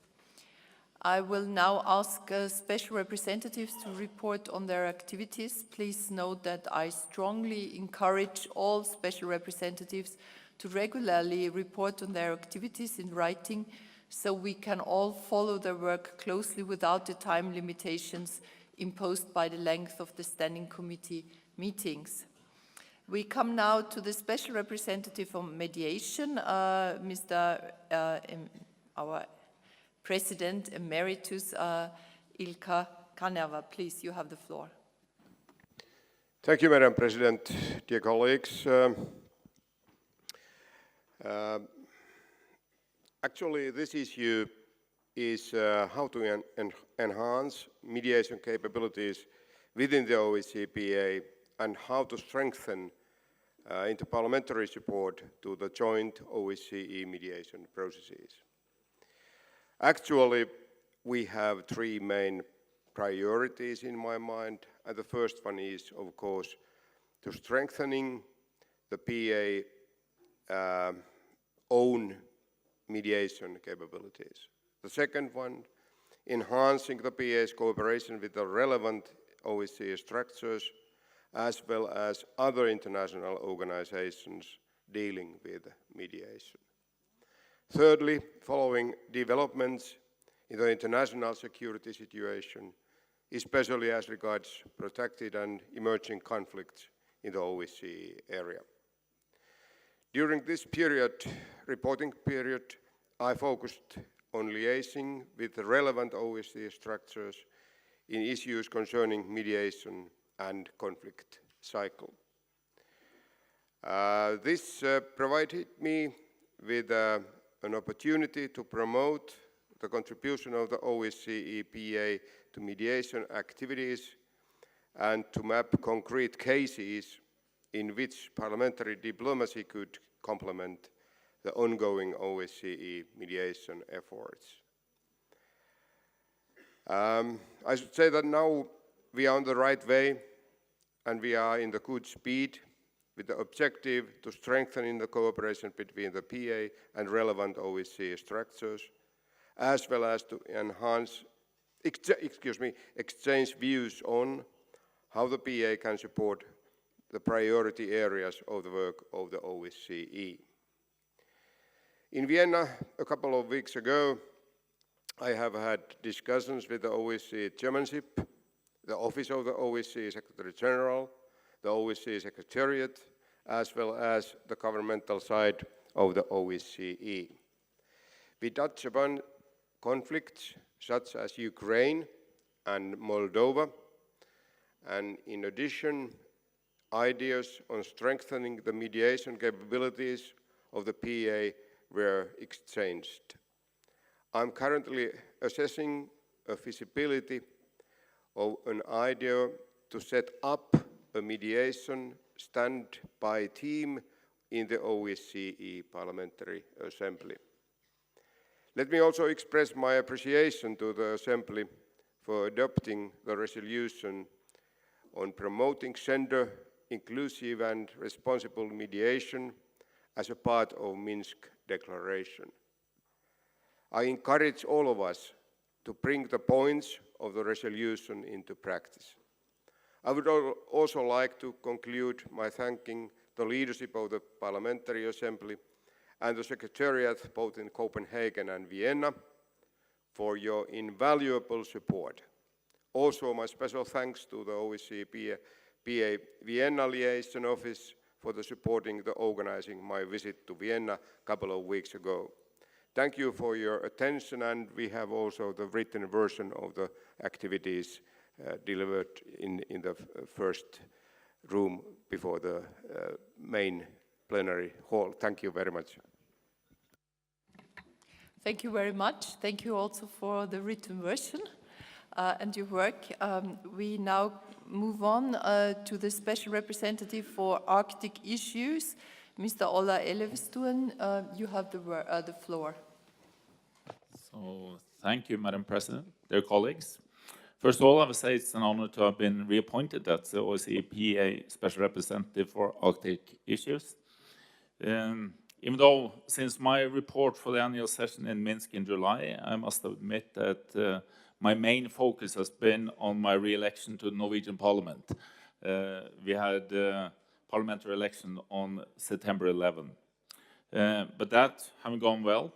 I will now ask special representatives to report on their activities. Please note that I strongly encourage all special representatives to regularly report on their activities in writing, so we can all follow their work closely without the time limitations imposed by the length of the Standing Committee meetings. We come now to the Special Representative on Mediation, our President Emeritus, Ilkka Kanerva. Please, you have the floor. Thank you, Madam President. Dear colleagues, actually this issue is how to enhance mediation capabilities within the OSCE-PA and how to strengthen interparliamentary support to the joint OSCE mediation processes. Actually, we have three main priorities in my mind, and the first one is, of course, to strengthening the PA own mediation capabilities. The second one, enhancing the PA's cooperation with the relevant OSCE structures as well as other international organizations dealing with mediation. Thirdly, following developments in the international security situation, especially as regards protected and emerging conflicts in the OSCE area. During this reporting period, I focused on liaising with the relevant OSCE structures in issues concerning mediation and conflict cycle. This provided me with an opportunity to promote the contribution of the OSCE-PA to mediation activities and to map concrete cases in which parliamentary diplomacy could complement the ongoing OSCE mediation efforts. I should say that now we are on the right way and we are in the good speed with the objective to strengthen the cooperation between the PA and relevant OSCE structures, as well as to enhance, exchange views on how the PA can support the priority areas of the work of the OSCE. In Vienna, a couple of weeks ago, I have had discussions with the OSCE chairmanship, the Office of the OSCE Secretary General, the OSCE Secretariat, as well as the governmental side of the OSCE. We touch upon conflicts such as Ukraine and Moldova, and in addition, ideas on strengthening the mediation capabilities of the PA were exchanged. I'm currently assessing a feasibility of an idea to set up a mediation standby team in the OSCE Parliamentary Assembly. Let me also express my appreciation to the Assembly for adopting the resolution on promoting gender inclusive and responsible mediation as a part of Minsk Declaration. I encourage all of us to bring the points of the resolution into practice. I would also like to conclude by thanking the leadership of the Parliamentary Assembly and the Secretariat, both in Copenhagen and Vienna, for your invaluable support. Also, my special thanks to the OSCE PA Vienna Liaison Office for supporting the organizing my visit to Vienna a couple of weeks ago. Thank you for your attention, and we have also the written version of the activities delivered in the first room before the main plenary hall. Thank you very much. Thank you very much. Thank you also for the written version and your work. We now move on to the Special Representative for Arctic Issues, Mr. Olla Elevestuen. You have the floor. So, thank you, Madam President, dear colleagues. First of all, I would say it's an honor to have been reappointed as the OSCE PA Special Representative for Arctic Issues. Even though, since my report for the annual session in Minsk in July, I must admit that my main focus has been on my re-election to the Norwegian Parliament. We had parliamentary election on September 11. But that having gone well,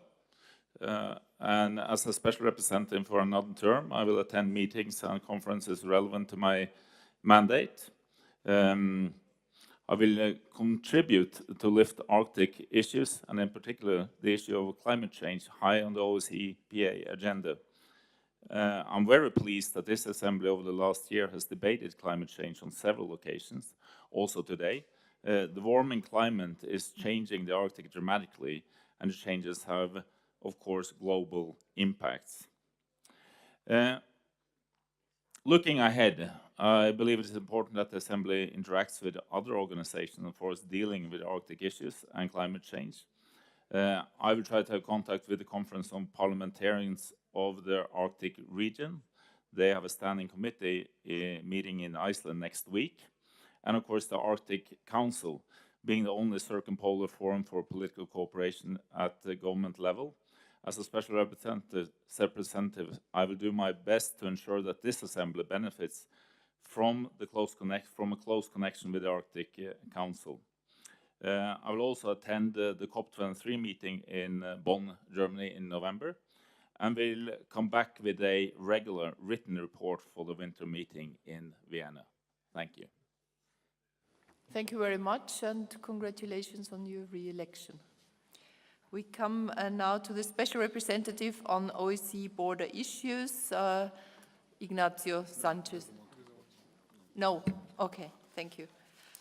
and as a special representative for another term, I will attend meetings and conferences relevant to my mandate. I will contribute to lift Arctic issues, and in particular the issue of climate change, high on the OSCE PA agenda. I'm very pleased that this assembly over the last year has debated climate change on several occasions, also today. The warming climate is changing the Arctic dramatically, and the changes have, of course, global impacts. Looking ahead, I believe it is important that the Assembly interacts with other organizations for us dealing with Arctic issues and climate change. I will try to have contact with the Conference on Parliamentarians of the Arctic region. They have a standing committee meeting in Iceland next week. And of course, the Arctic Council, being the only circumpolar forum for political cooperation at the government level. As a special representative, I will do my best to ensure that this assembly benefits from a close connection with the Arctic Council. I will also attend the COP23 meeting in Bonn, Germany in November, and will come back with a regular written report for the winter meeting in Vienna. Thank you. Thank you very much, and congratulations on your re-election. We come now to the Special Representative on OSCE border issues, Ignacio Sanchez. No, okay, thank you.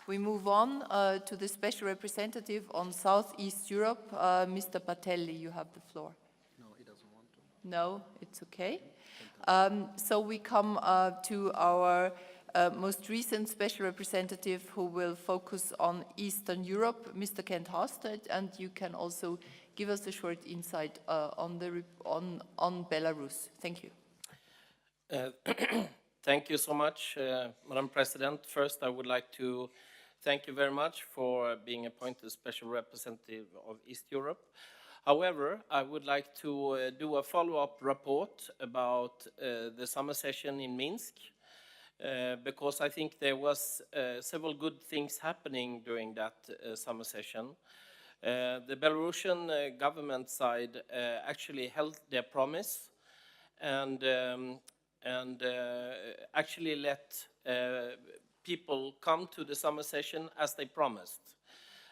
We move on to the Special Representative on Southeast Europe, Mr. Patelli, you have the floor. No, he doesn't want to. No, it's okay. So we come to our most recent Special Representative who will focus on Eastern Europe, Mr. Kent Hastert, and you can also give us a short insight on Belarus. Thank you. Thank you so much, Madam President. First, I would like to thank you very much for being appointed Special Representative of East Europe. However, I would like to do a follow-up report about the summer session in Minsk, because I think there was several good things happening during that summer session. The Belarusian government side actually held their promise and actually let people come to the summer session as they promised.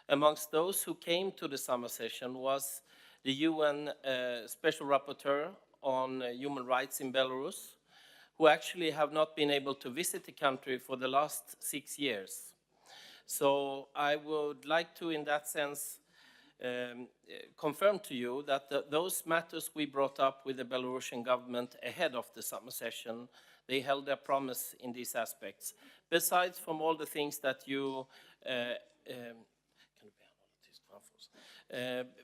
Amongst those who came to the summer session was the UN Special Rapporteur on Human Rights in Belarus, who actually have not been able to visit the country for the last 6 years. So I would like to, in that sense, confirm to you that those matters we brought up with the Belarusian government ahead of the summer session, they held their promise in these aspects. Besides from all the things that you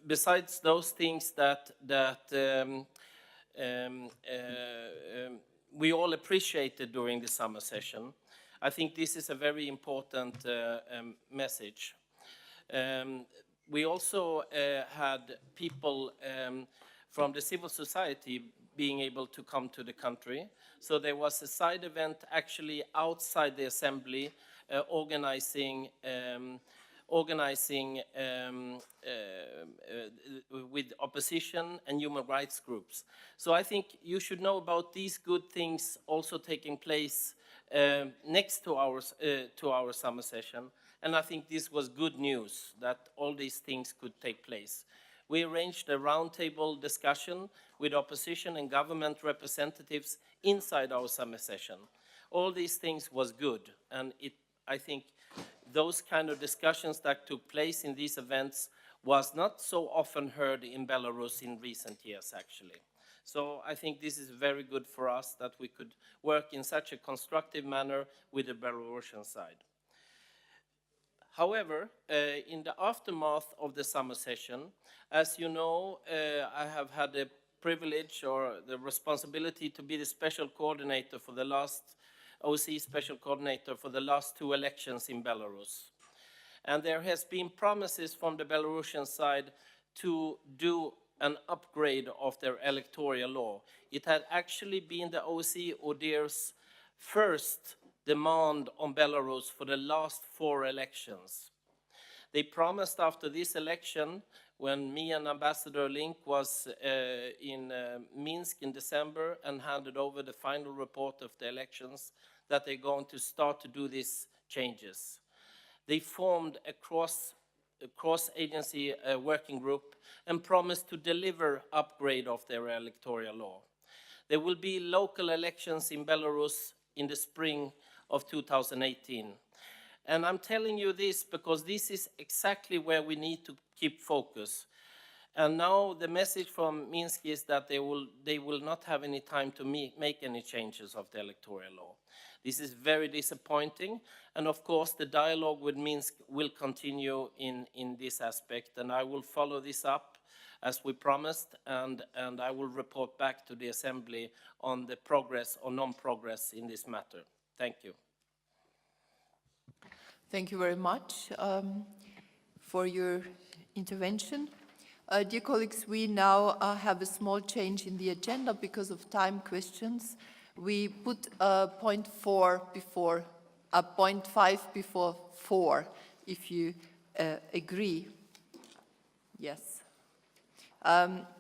besides those things that we all appreciated during the summer session, I think this is a very important message. We also had people from the civil society being able to come to the country. So there was a side event actually outside the assembly organizing with opposition and human rights groups. So I think you should know about these good things also taking place next to our summer session. And I think this was good news that all these things could take place. We arranged a roundtable discussion with opposition and government representatives inside our summer session. All these things was good, and I think those kind of discussions that took place in these events was not so often heard in Belarus in recent years, actually. So I think this is very good for us that we could work in such a constructive manner with the Belarusian side. However, in the aftermath of the summer session, as you know, I have had the privilege or the responsibility to be the special coordinator for the last OSCE special coordinator for the last 2 elections in Belarus. And there has been promises from the Belarusian side to do an upgrade of their electoral law. It had actually been the OSCE ODIHR's first demand on Belarus for the last 4 elections. They promised after this election, when me and Ambassador Link was in Minsk in December and handed over the final report of the elections, that they're going to start to do these changes. They formed a cross-agency working group and promised to deliver upgrade of their electoral law. There will be local elections in Belarus in the spring of 2018. And I'm telling you this because this is exactly where we need to keep focus. And now the message from Minsk is that they will not have any time to make any changes of the electoral law. This is very disappointing, and of course the dialogue with Minsk will continue in this aspect, and I will follow this up as we promised, and I will report back to the Assembly on the progress or non-progress in this matter. Thank you. Thank you very much for your intervention. Dear colleagues, we now have a small change in the agenda because of time questions. We put point 5 before 4, if you agree. Yes.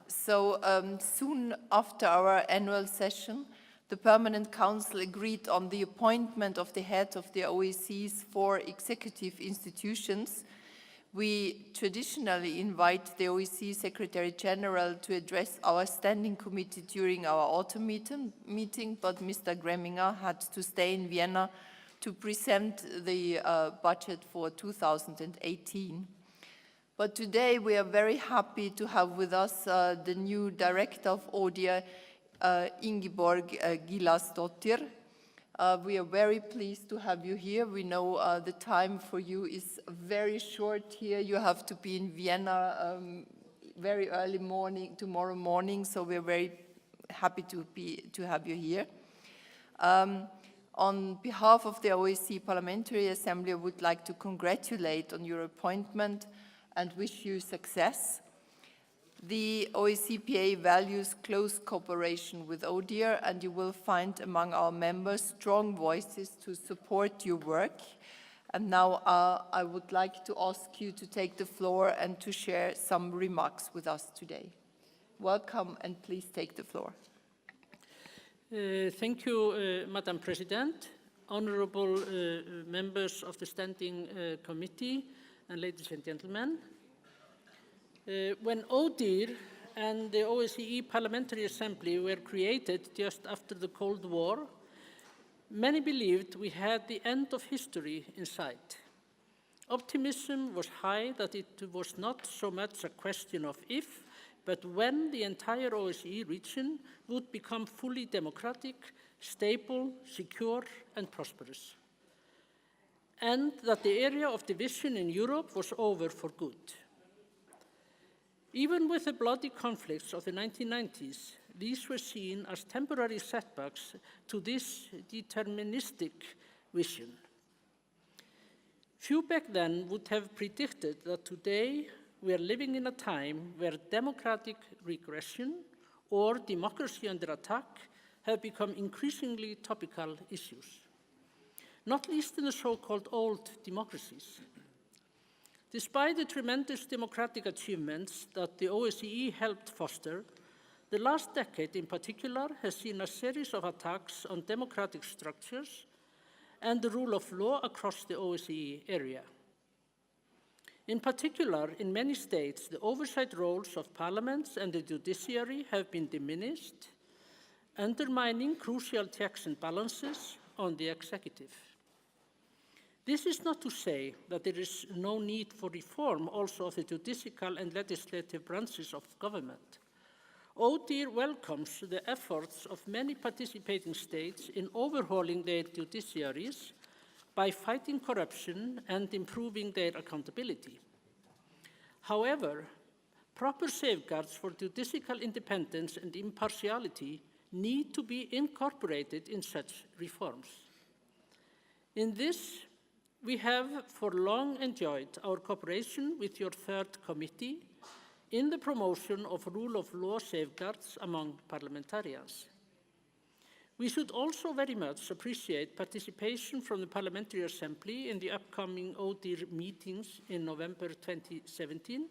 Soon after our annual session, the Permanent Council agreed on the appointment of the head of the OSCE's 4 executive institutions. We traditionally invite the OSCE Secretary General to address our standing committee during our autumn meeting, but Mr. Greminger had to stay in Vienna to present the budget for 2018. But today we are very happy to have with us the new director of ODIHR, Ingeborg Gilasdottir. We are very pleased to have you here. We know the time for you is very short here. You have to be in Vienna very early morning, tomorrow morning, so we're very happy to have you here. On behalf of the OSCE Parliamentary Assembly, I would like to congratulate on your appointment and wish you success. The OSCE-PA values close cooperation with ODIHR, and you will find among our members strong voices to support your work. And now I would like to ask you to take the floor and to share some remarks with us today. Welcome, and please take the floor. Thank you, Madam President, honorable members of the Standing Committee, and ladies and gentlemen. When ODIHR and the OSCE Parliamentary Assembly were created just after the Cold War, many believed we had the end of history in sight. Optimism was high that it was not so much a question of if, but when the entire OSCE region would become fully democratic, stable, secure, and prosperous. And that the area of division in Europe was over for good. Even with the bloody conflicts of the 1990s, these were seen as temporary setbacks to this deterministic vision. Few back then would have predicted that today we are living in a time where democratic regression or democracy under attack have become increasingly topical issues, not least in the so-called old democracies. Despite the tremendous democratic achievements that the OSCE helped foster, the last decade in particular has seen a series of attacks on democratic structures and the rule of law across the OSCE area. In particular, in many states, the oversight roles of parliaments and the judiciary have been diminished, undermining crucial checks and balances on the executive. This is not to say that there is no need for reform also of the judicial and legislative branches of government. ODIHR welcomes the efforts of many participating states in overhauling their judiciaries by fighting corruption and improving their accountability. However, proper safeguards for judicial independence and impartiality need to be incorporated in such reforms. In this, we have for long enjoyed our cooperation with your third committee in the promotion of rule of law safeguards among parliamentarians. We should also very much appreciate participation from the Parliamentary Assembly in the upcoming ODIHR meetings in November 2017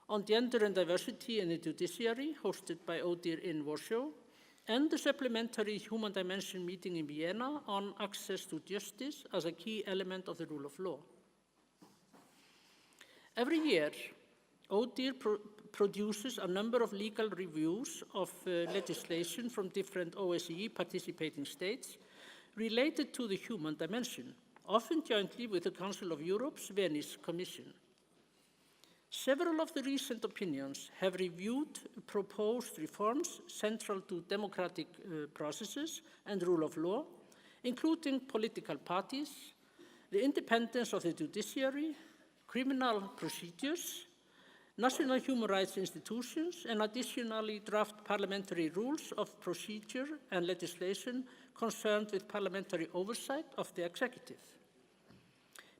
on gender and diversity in the judiciary, hosted by ODIHR in Warsaw, and the supplementary human dimension meeting in Vienna on access to justice as a key element of the rule of law. Every year, ODIHR produces a number of legal reviews of legislation from different OSCE participating states related to the human dimension, often jointly with the Council of Europe's Venice Commission. Several of the recent opinions have reviewed proposed reforms central to democratic processes and rule of law, including political parties, the independence of the judiciary, criminal procedures, national human rights institutions, and additionally draft parliamentary rules of procedure and legislation concerned with parliamentary oversight of the executive.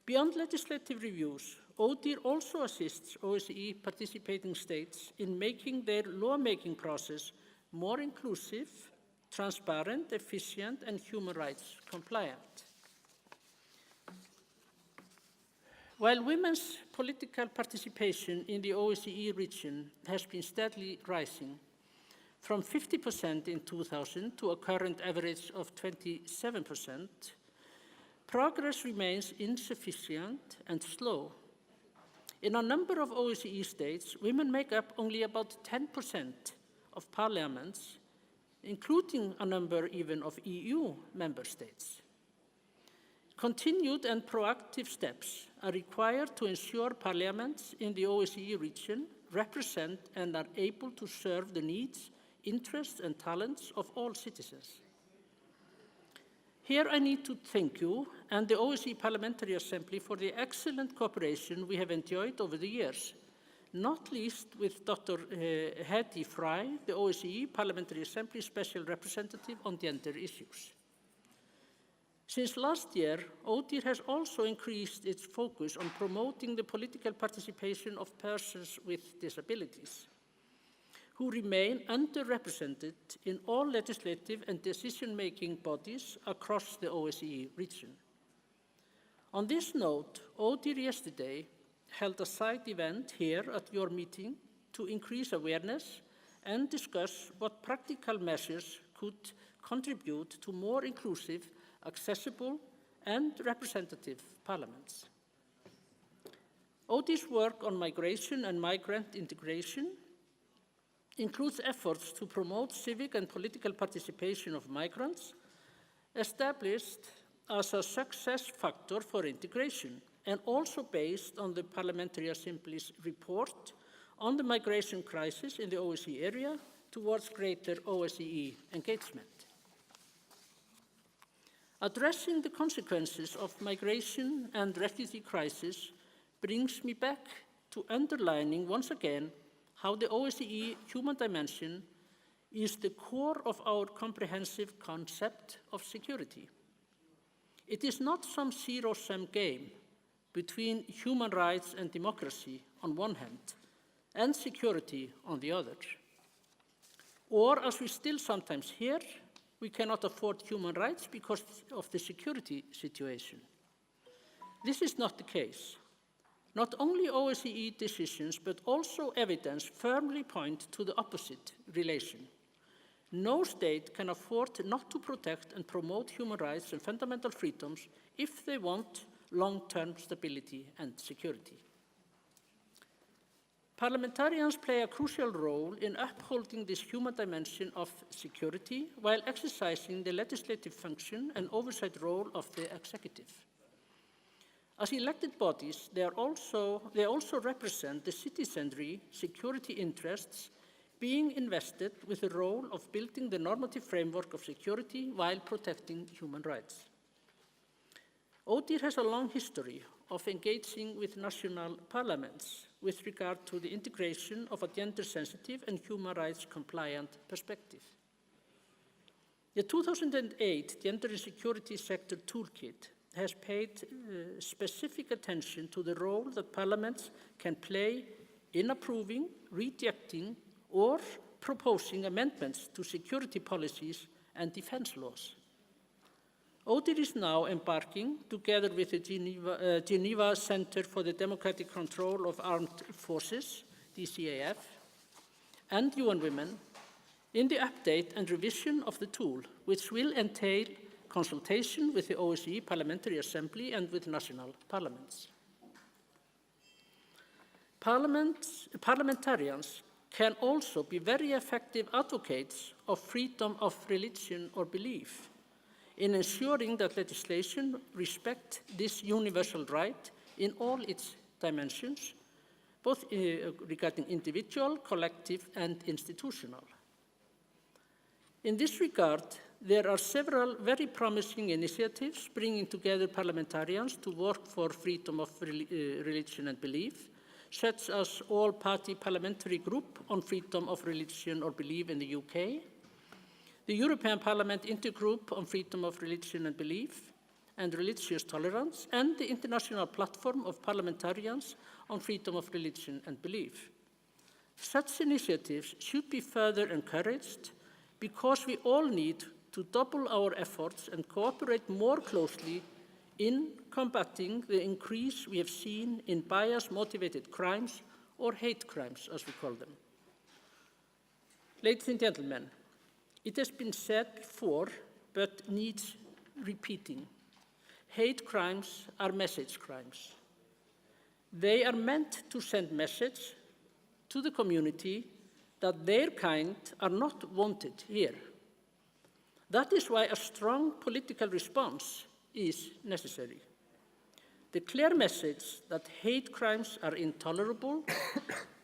Beyond legislative reviews, ODIHR also assists OSCE participating states in making their lawmaking process more inclusive, transparent, efficient, and human rights compliant. While women's political participation in the OSCE region has been steadily rising, from 50% in 2000 to a current average of 27%, progress remains insufficient and slow. In a number of OSCE states, women make up only about 10% of parliaments, including a number even of EU member states. Continued and proactive steps are required to ensure parliaments in the OSCE region represent and are able to serve the needs, interests, and talents of all citizens. Here I need to thank you and the OSCE Parliamentary Assembly for the excellent cooperation we have enjoyed over the years, not least with Dr. Hedy Fry, the OSCE Parliamentary Assembly Special Representative on Gender Issues. Since last year, ODIHR has also increased its focus on promoting the political participation of persons with disabilities, who remain underrepresented in all legislative and decision-making bodies across the OSCE region. On this note, ODIHR yesterday held a side event here at your meeting to increase awareness and discuss what practical measures could contribute to more inclusive, accessible, and representative parliaments. ODIHR's work on migration and migrant integration includes efforts to promote civic and political participation of migrants, established as a success factor for integration, and also based on the Parliamentary Assembly's report on the migration crisis in the OSCE area towards greater OSCE engagement. Addressing the consequences of migration and refugee crisis brings me back to underlining once again how the OSCE human dimension is the core of our comprehensive concept of security. It is not some zero-sum game between human rights and democracy on one hand and security on the other. Or, as we still sometimes hear, we cannot afford human rights because of the security situation. This is not the case. Not only OSCE decisions, but also evidence firmly point to the opposite relation. No state can afford not to protect and promote human rights and fundamental freedoms if they want long-term stability and security. Parliamentarians play a crucial role in upholding this human dimension of security while exercising the legislative function and oversight role of the executive. As elected bodies, they also represent the citizenry security interests being invested with the role of building the normative framework of security while protecting human rights. ODIHR has a long history of engaging with national parliaments with regard to the integration of a gender-sensitive and human rights compliant perspective. The 2008 Gender and Security Sector Toolkit has paid specific attention to the role that parliaments can play in approving, rejecting, or proposing amendments to security policies and defense laws. ODIHR is now embarking, together with the Geneva Center for the Democratic Control of Armed Forces, DCAF, and UN Women, in the update and revision of the tool, which will entail consultation with the OSCE Parliamentary Assembly and with national parliaments. Parliamentarians can also be very effective advocates of freedom of religion or belief in ensuring that legislation respects this universal right in all its dimensions, both regarding individual, collective, and institutional. In this regard, there are several very promising initiatives bringing together parliamentarians to work for freedom of religion and belief, such as all-party parliamentary group on freedom of religion or belief in the UK, the European Parliament Intergroup on Freedom of Religion and Belief and Religious Tolerance, and the International Platform of Parliamentarians on Freedom of Religion and Belief. Such initiatives should be further encouraged because we all need to double our efforts and cooperate more closely in combating the increase we have seen in bias-motivated crimes or hate crimes, as we call them. Ladies and gentlemen, it has been said before, but needs repeating. Hate crimes are message crimes. They are meant to send message to the community that their kind are not wanted here. That is why a strong political response is necessary. The clear message that hate crimes are intolerable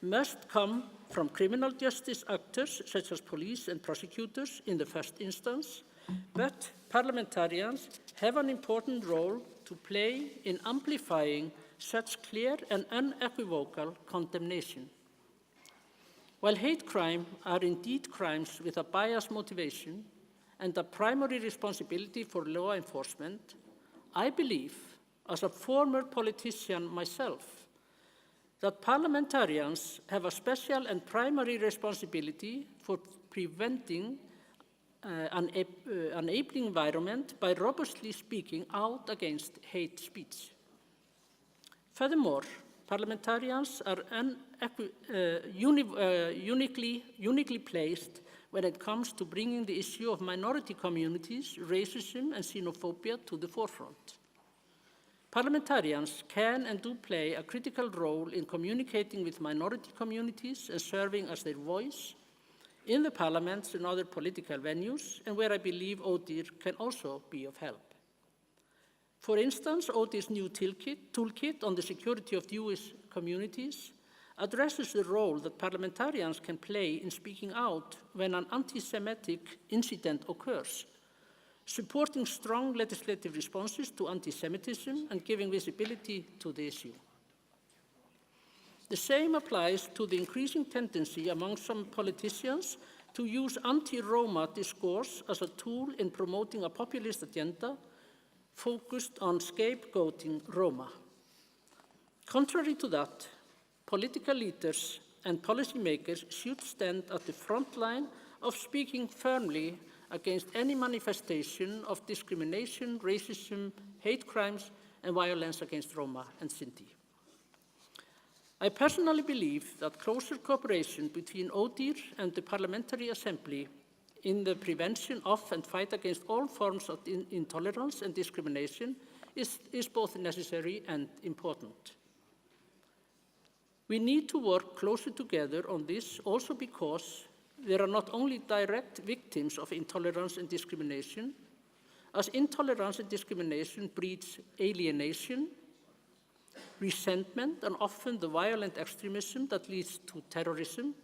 must come from criminal justice actors such as police and prosecutors in the first instance, but parliamentarians have an important role to play in amplifying such clear and unequivocal condemnation. While hate crimes are indeed crimes with a biased motivation and a primary responsibility for law enforcement, I believe, as a former politician myself, that parliamentarians have a special and primary responsibility for preventing an enabling environment by robustly speaking out against hate speech. Furthermore, parliamentarians are uniquely placed when it comes to bringing the issue of minority communities, racism, and xenophobia to the forefront. Parliamentarians can and do play a critical role in communicating with minority communities and serving as their voice in the parliaments and other political venues, and where I believe ODIHR can also be of help. For instance, ODIHR's new toolkit on the security of Jewish communities addresses the role that parliamentarians can play in speaking out when an anti-Semitic incident occurs, supporting strong legislative responses to anti-Semitism and giving visibility to the issue. The same applies to the increasing tendency among some politicians to use anti-Roma discourse as a tool in promoting a populist agenda focused on scapegoating Roma. Contrary to that, political leaders and policymakers should stand at the front line of speaking firmly against any manifestation of discrimination, racism, hate crimes, and violence against Roma and Sinti. I personally believe that closer cooperation between ODIHR and the Parliamentary Assembly in the prevention of and fight against all forms of intolerance and discrimination is both necessary and important. We need to work closer together on this also because there are not only direct victims of intolerance and discrimination, as intolerance and discrimination breeds alienation, resentment, and often the violent extremism that leads to terrorism,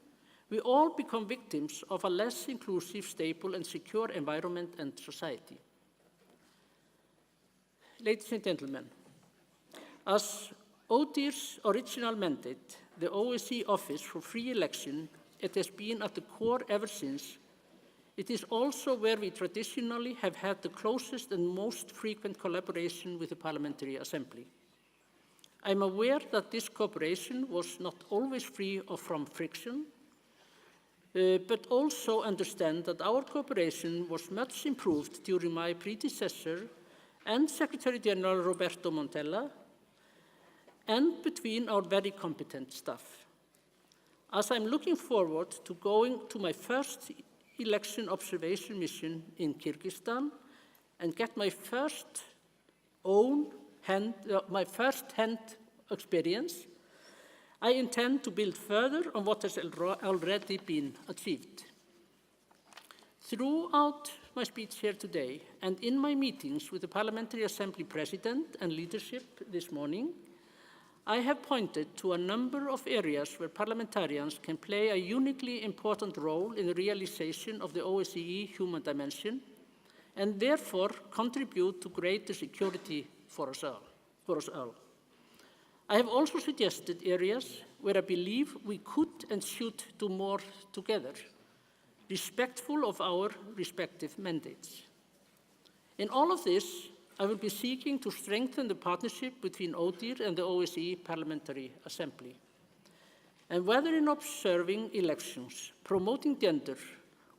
we all become victims of a less inclusive, stable, and secure environment and society. Ladies and gentlemen, as ODIHR's original mandate, the OSCE Office for Free Election, it has been at the core ever since. It is also where we traditionally have had the closest and most frequent collaboration with the Parliamentary Assembly. I am aware that this cooperation was not always free from friction, but also understand that our cooperation was much improved during my predecessor and Secretary General Roberto Montella, and between our very competent staff. As I'm looking forward to going to my first election observation mission in Kyrgyzstan and get my first-hand experience, I intend to build further on what has already been achieved. Throughout my speech here today and in my meetings with the Parliamentary Assembly President and leadership this morning, I have pointed to a number of areas where parliamentarians can play a uniquely important role in the realization of the OSCE human dimension and therefore contribute to greater security for us all. I have also suggested areas where I believe we could and should do more together, respectful of our respective mandates. In all of this, I will be seeking to strengthen the partnership between ODIHR and the OSCE Parliamentary Assembly. And whether in observing elections, promoting gender,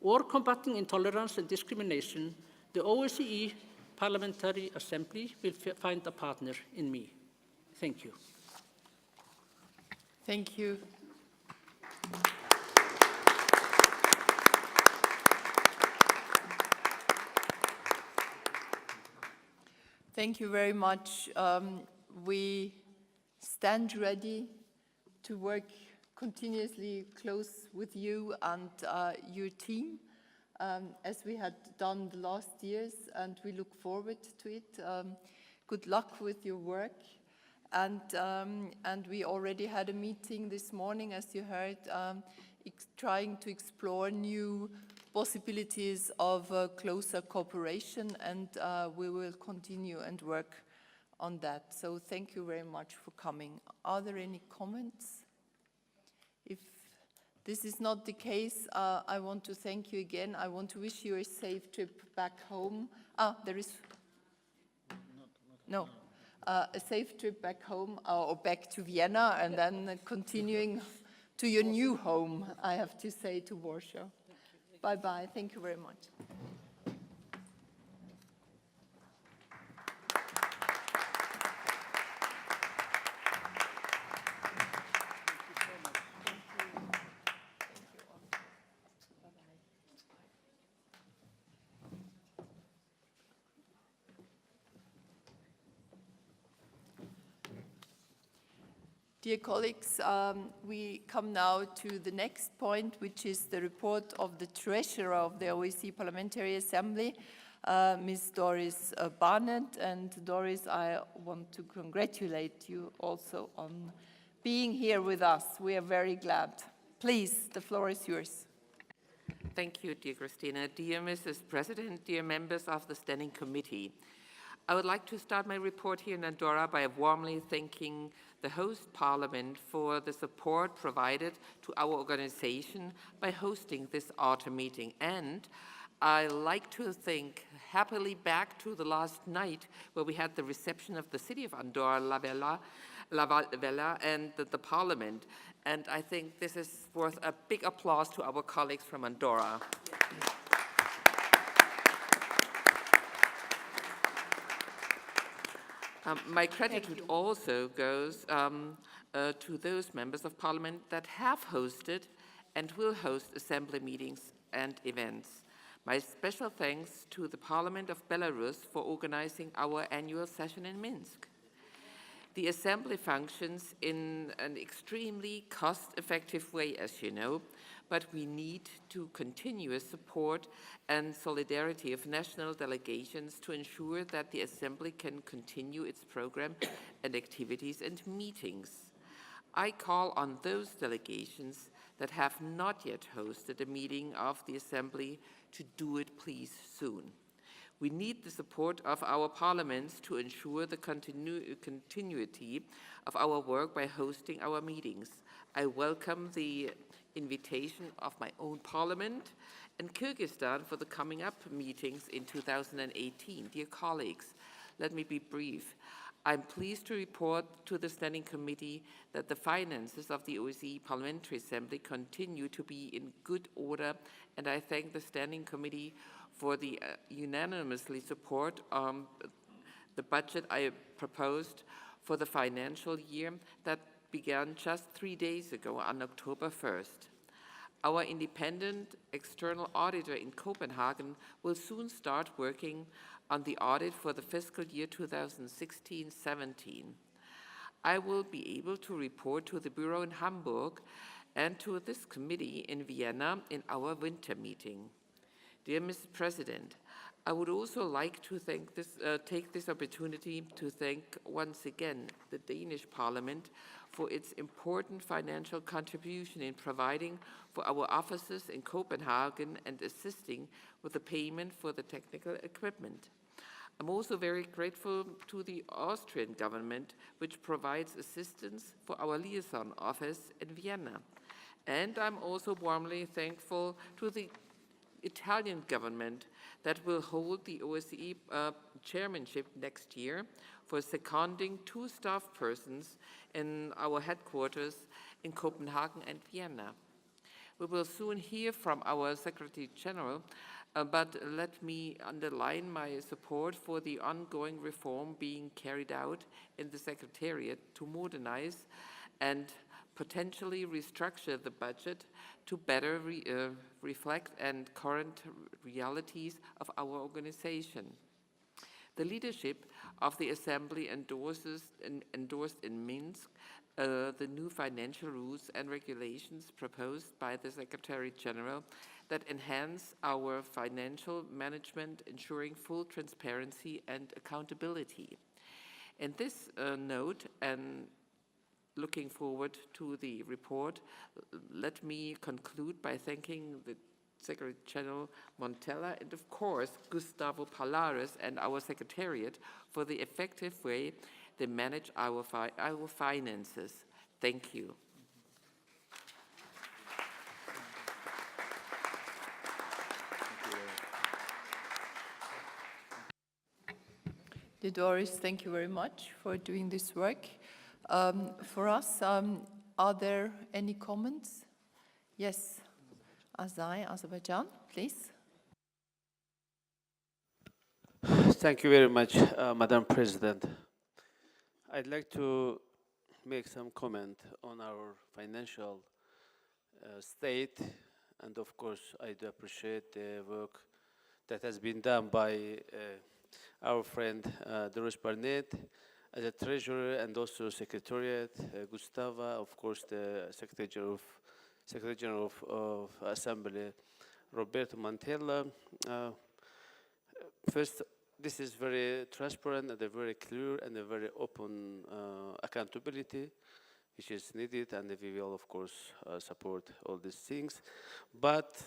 or combating intolerance and discrimination, the OSCE Parliamentary Assembly will find a partner in me. Thank you. Thank you. Thank you very much. We stand ready to work continuously close with you and your team, as we had done the last years, and we look forward to it. Good luck with your work. And we already had a meeting this morning, as you heard, trying to explore new possibilities of closer cooperation, and we will continue and work on that. So thank you very much for coming. Are there any comments? If this is not the case, I want to thank you again. I want to wish you a safe trip back home. There is... No. A safe trip back home or back to Vienna, and then continuing to your new home, I have to say, to Warsaw. Bye-bye. Thank you very much. Dear colleagues, we come now to the next point, which is the report of the Treasurer of the OSCE Parliamentary Assembly, Ms. Doris Barnett. And Doris, I want to congratulate you also on being here with us. We are very glad. Please, the floor is yours. Thank you, dear Christina. Dear Mrs. President, dear members of the Standing Committee, I would like to start my report here in Andorra by warmly thanking the host parliament for the support provided to our organization by hosting this autumn meeting. And I like to think happily back to the last night where we had the reception of the city of Andorra, La Vella, and the parliament. And I think this is worth a big applause to our colleagues from Andorra. My gratitude also goes to those members of parliament that have hosted and will host assembly meetings and events. My special thanks to the Parliament of Belarus for organizing our annual session in Minsk. The Assembly functions in an extremely cost-effective way, as you know, but we need to continuous support and solidarity of national delegations to ensure that the Assembly can continue its program and activities and meetings. I call on those delegations that have not yet hosted a meeting of the Assembly to do it, please, soon. We need the support of our parliaments to ensure the continuity of our work by hosting our meetings. I welcome the invitation of my own parliament and Kyrgyzstan for the coming up meetings in 2018. Dear colleagues, let me be brief. I'm pleased to report to the Standing Committee that the finances of the OSCE Parliamentary Assembly continue to be in good order, and I thank the Standing Committee for the unanimously support the budget I proposed for the financial year that began just 3 days ago on October 1st. Our independent external auditor in Copenhagen will soon start working on the audit for the fiscal year 2016-17. I will be able to report to the Bureau in Hamburg and to this committee in Vienna in our winter meeting. Dear Mr. President, I would also like to take this opportunity to thank once again the Danish Parliament for its important financial contribution in providing for our offices in Copenhagen and assisting with the payment for the technical equipment. I'm also very grateful to the Austrian government, which provides assistance for our liaison office in Vienna. And I'm also warmly thankful to the Italian government that will hold the OSCE chairmanship next year for seconding 2 staff persons in our headquarters in Copenhagen and Vienna. We will soon hear from our Secretary General, but let me underline my support for the ongoing reform being carried out in the Secretariat to modernize and potentially restructure the budget to better reflect and current realities of our organization. The leadership of the Assembly endorsed in Minsk the new financial rules and regulations proposed by the Secretary General that enhance our financial management, ensuring full transparency and accountability. In this note, and looking forward to the report, let me conclude by thanking the Secretary General Montella and, of course, Gustavo Palares and our Secretariat for the effective way they manage our finances. Thank you. Dear Doris, thank you very much for doing this work. For us, are there any comments? Yes, Azai, Azerbaijan, please. Thank you very much, Madam President. I'd like to make some comment on our financial state, and of course, I do appreciate the work that has been done by our friend Doris Barnett as a treasurer and also secretariat, Gustava, of course, the Secretary General of Assembly, Roberto Montella. First, this is very transparent and a very clear and a very open accountability, which is needed, and we will, of course, support all these things. But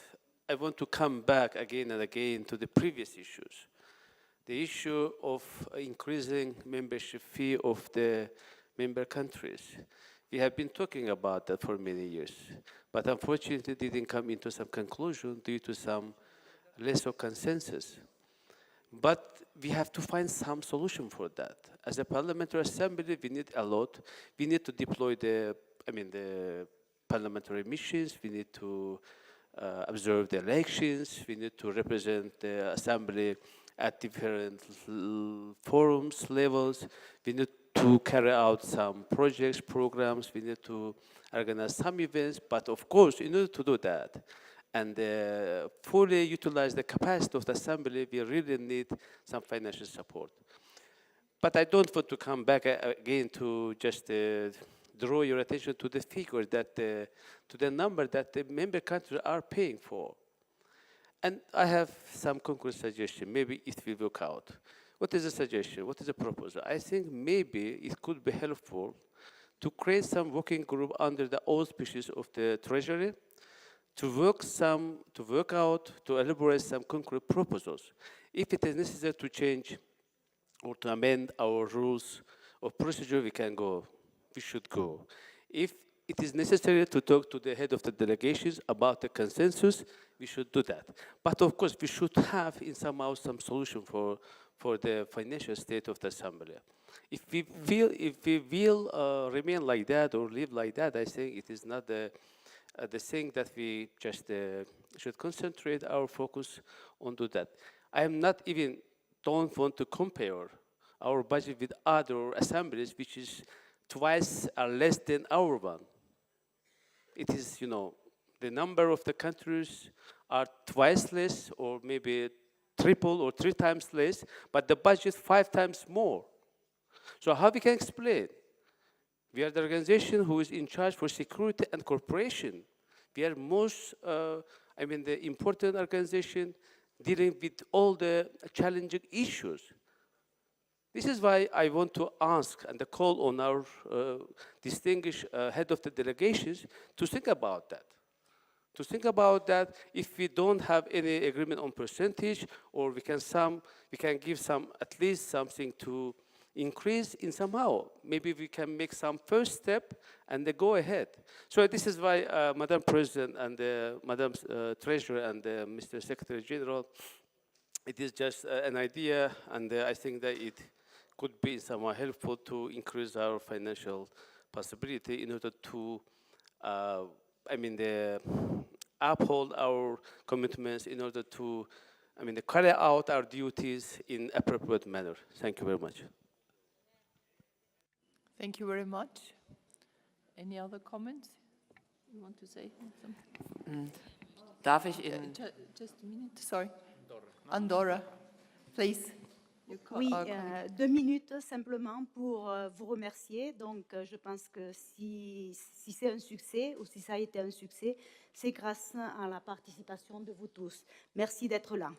I want to come back again and again to the previous issues. The issue of increasing membership fee of the member countries. We have been talking about that for many years, but unfortunately didn't come into some conclusion due to some less of consensus. But we have to find some solution for that. As a parliamentary assembly, we need a lot. We need to deploy the parliamentary missions. We need to observe the elections. We need to represent the assembly at different forums, levels. We need to carry out some projects, programs. We need to organize some events. But of course, in order to do that and fully utilize the capacity of the assembly, we really need some financial support. But I don't want to come back again to just draw your attention to the figure that, to the number that the member countries are paying for. And I have some concrete suggestion. Maybe it will work out. What is the suggestion? What is the proposal? I think maybe it could be helpful to create some working group under the auspices of the Treasury to work out, to elaborate some concrete proposals. If it is necessary to change or to amend our rules of procedure, we can go, we should go. If it is necessary to talk to the head of the delegations about the consensus, we should do that. But of course, we should have in somehow some solution for the financial state of the Assembly. If we will remain like that or live like that, I think it is not the thing that we just should concentrate our focus on do that. I am not even don't want to compare our budget with other assemblies, which is twice or less than our one. It is, you know, the number of the countries are twice less or maybe triple or 3 times less, but the budget 5 times more. So how we can explain? We are the organization who is in charge for security and cooperation. We are most, the important organization dealing with all the challenging issues. This is why I want to ask and call on our distinguished head of the delegations to think about that. To think about that if we don't have any agreement on percentage, or we can give some, at least something to increase in somehow. Maybe we can make some first step and they go ahead. So this is why Madam President and Madam Treasurer and Mr. Secretary General, it is just an idea, and I think that it could be somehow helpful to increase our financial possibility in order to, uphold our commitments, in order to, carry out our duties in appropriate manner. Thank you very much. Thank you very much. Any other comments? You want to say something? Darf ich in... Just a minute, sorry. Andorra, please. Oui, 2 minutes simplement pour vous remercier. Donc, je pense que si c'est un succès ou si ça a été un succès, c'est grâce à la participation de vous tous. Merci d'être là.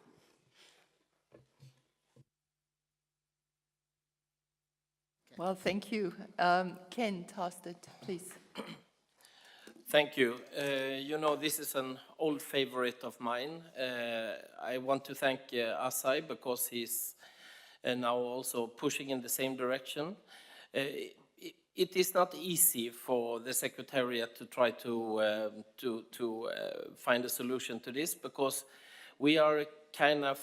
Well, thank you. Kent Hasted, please. Thank you. You know, this is an old favorite of mine. I want to thank Asai because he's now also pushing in the same direction. It is not easy for the Secretariat to try to find a solution to this, because we are kind of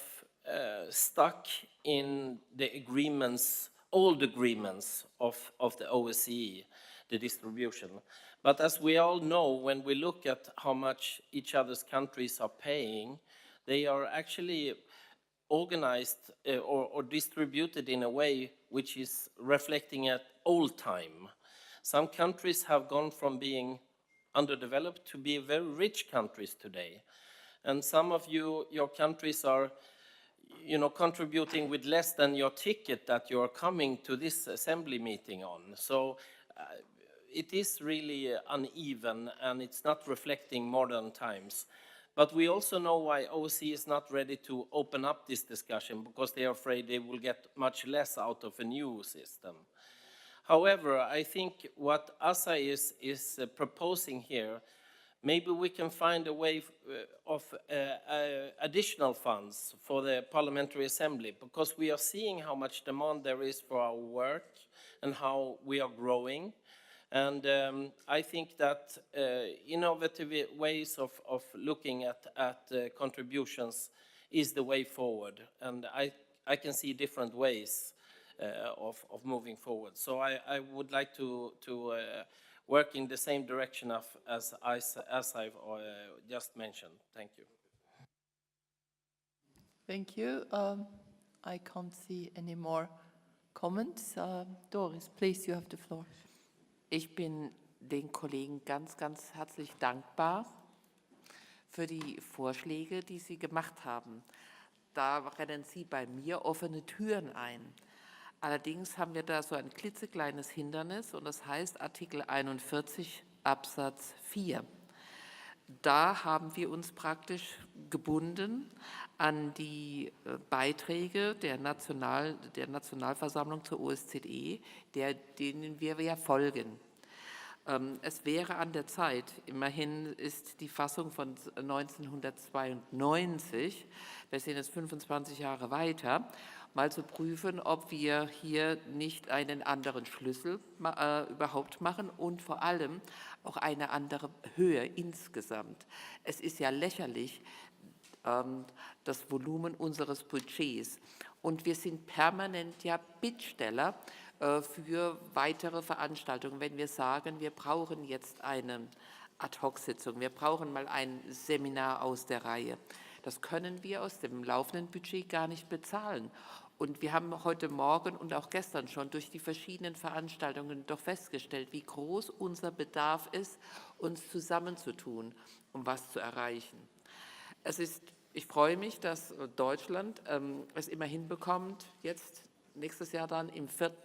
stuck in the agreements, old agreements of the OSCE, the distribution. But as we all know, when we look at how much each other's countries are paying, they are actually organized or distributed in a way which is reflecting at old time. Some countries have gone from being underdeveloped to be very rich countries today. And some of your countries are, you know, contributing with less than your ticket that you're coming to this assembly meeting on. So it is really uneven, and it's not reflecting modern times. But we also know why OSCE is not ready to open up this discussion, because they are afraid they will get much less out of a new system. However, I think what Asai is proposing here, maybe we can find a way of additional funds for the Parliamentary Assembly, because we are seeing how much demand there is for our work and how we are growing. And I think that innovative ways of looking at contributions is the way forward. And I can see different ways of moving forward. So I would like to work in the same direction as I've just mentioned. Thank you. Thank you. I can't see any more comments. Doris, please, you have the floor. Ich bin den Kollegen ganz, ganz herzlich dankbar für die Vorschläge, die sie gemacht haben. Da rennen sie bei mir offene Türen ein. Allerdings haben wir da so ein klitzekleines Hindernis und das heißt Artikel 41 Absatz 4. Da haben wir uns praktisch gebunden an die Beiträge der Nationalversammlung zur OSZE, denen wir ja folgen. Es wäre an der Zeit, immerhin ist die Fassung von 1992, wir sind jetzt 25 Jahre weiter, mal zu prüfen, ob wir hier nicht einen anderen Schlüssel überhaupt machen und vor allem auch eine andere Höhe insgesamt. Es ist ja lächerlich, das Volumen unseres Budgets. Und wir sind permanent ja Bittsteller für weitere Veranstaltungen. Wenn wir sagen, wir brauchen jetzt eine Ad-Hoc-Sitzung, wir brauchen mal ein Seminar aus der Reihe. Das können wir aus dem laufenden Budget gar nicht bezahlen. Und wir haben heute Morgen und auch gestern schon durch die verschiedenen Veranstaltungen doch festgestellt, wie groß unser Bedarf ist, uns zusammenzutun, um was zu erreichen. Ich freue mich, dass Deutschland es immer hinbekommt, jetzt nächstes Jahr dann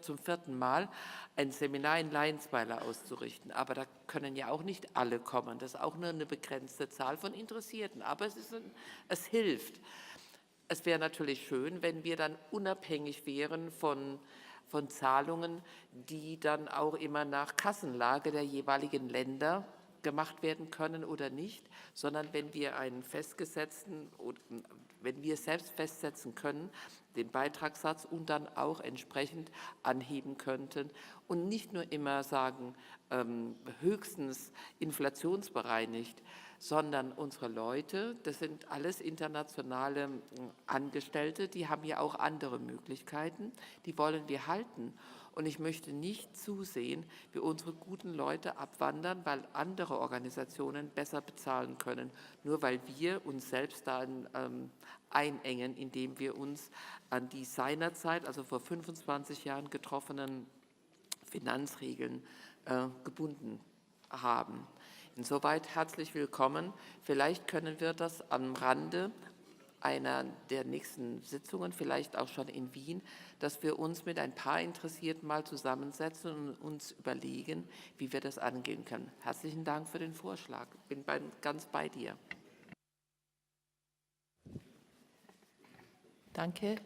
zum 4. Mal ein Seminar in Leinsweiler auszurichten. Aber da können ja auch nicht alle kommen. Das ist auch nur eine begrenzte Zahl von Interessierten. Aber es hilft. Es wäre natürlich schön, wenn wir dann unabhängig wären von Zahlungen, die dann auch immer nach Kassenlage der jeweiligen Länder gemacht werden können oder nicht, sondern wenn wir wenn wir selbst festsetzen können, den Beitragssatz und dann auch entsprechend anheben könnten und nicht nur immer sagen, höchstens inflationsbereinigt, sondern unsere Leute, das sind alles internationale Angestellte, die haben ja auch andere Möglichkeiten, die wollen wir halten. Und ich möchte nicht zusehen, wie unsere guten Leute abwandern, weil andere Organisationen besser bezahlen können, nur weil wir uns selbst da einengen, indem wir uns an die seinerzeit, also vor 25 Jahren getroffenen Finanzregeln gebunden haben. Insoweit herzlich willkommen. Vielleicht können wir das am Rande einer der nächsten Sitzungen, vielleicht auch schon in Wien, dass wir uns mit ein paar Interessierten mal zusammensetzen und uns überlegen, wie wir das angehen können. Herzlichen Dank für den Vorschlag. Bin ganz bei dir. Danke.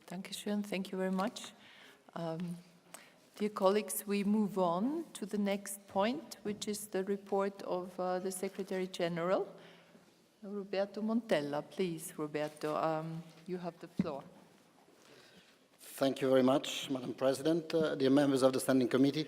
Dankeschön. Thank you very much. Dear colleagues, we move on to the next point, which is the report of the Secretary General. Roberto Montella, please, Roberto, you have the floor. Thank you very much, Madam President, dear members of the Standing Committee.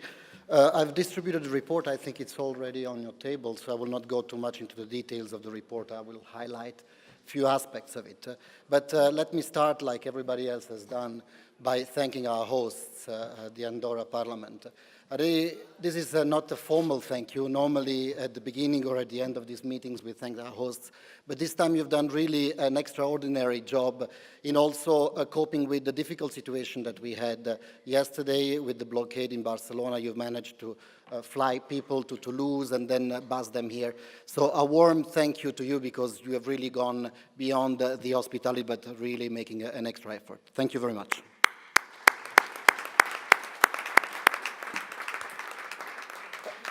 I've distributed the report. I think it's already on your table, so I will not go too much into the details of the report. I will highlight a few aspects of it. But let me start, like everybody else has done, by thanking our hosts, the Andorra Parliament. This is not a formal thank you. Normally, at the beginning or at the end of these meetings, we thank our hosts. But this time, you've done really an extraordinary job in also coping with the difficult situation that we had yesterday with the blockade in Barcelona. You've managed to fly people to Toulouse and then bus them here. So a warm thank you to you, because you have really gone beyond the hospitality, but really making an extra effort. Thank you very much.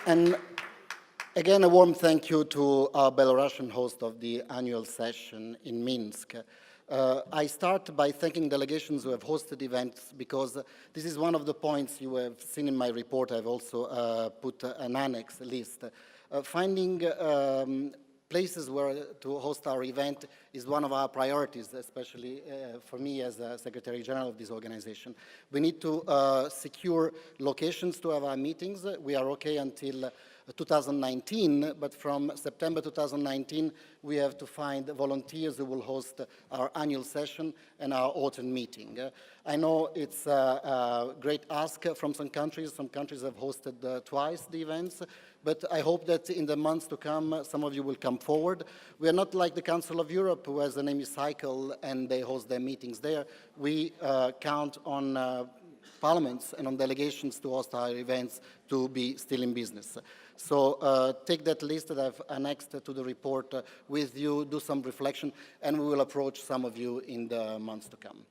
And again, a warm thank you to our Belarusian host of the annual session in Minsk. I start by thanking delegations who have hosted events, because this is one of the points you have seen in my report. I've also put an annex list. Finding places where to host our event is one of our priorities, especially for me as Secretary General of this organization. We need to secure locations to have our meetings. We are okay until 2019, but from September 2019, we have to find volunteers who will host our annual session and our autumn meeting. I know it's a great ask from some countries. Some countries have hosted twice the events, but I hope that in the months to come, some of you will come forward. We are not like the Council of Europe, who has an hemicycle and they host their meetings there. We count on parliaments and on delegations to host our events to be still in business. So take that list that I've annexed to the report with you, do some reflection, and we will approach some of you in the months to come.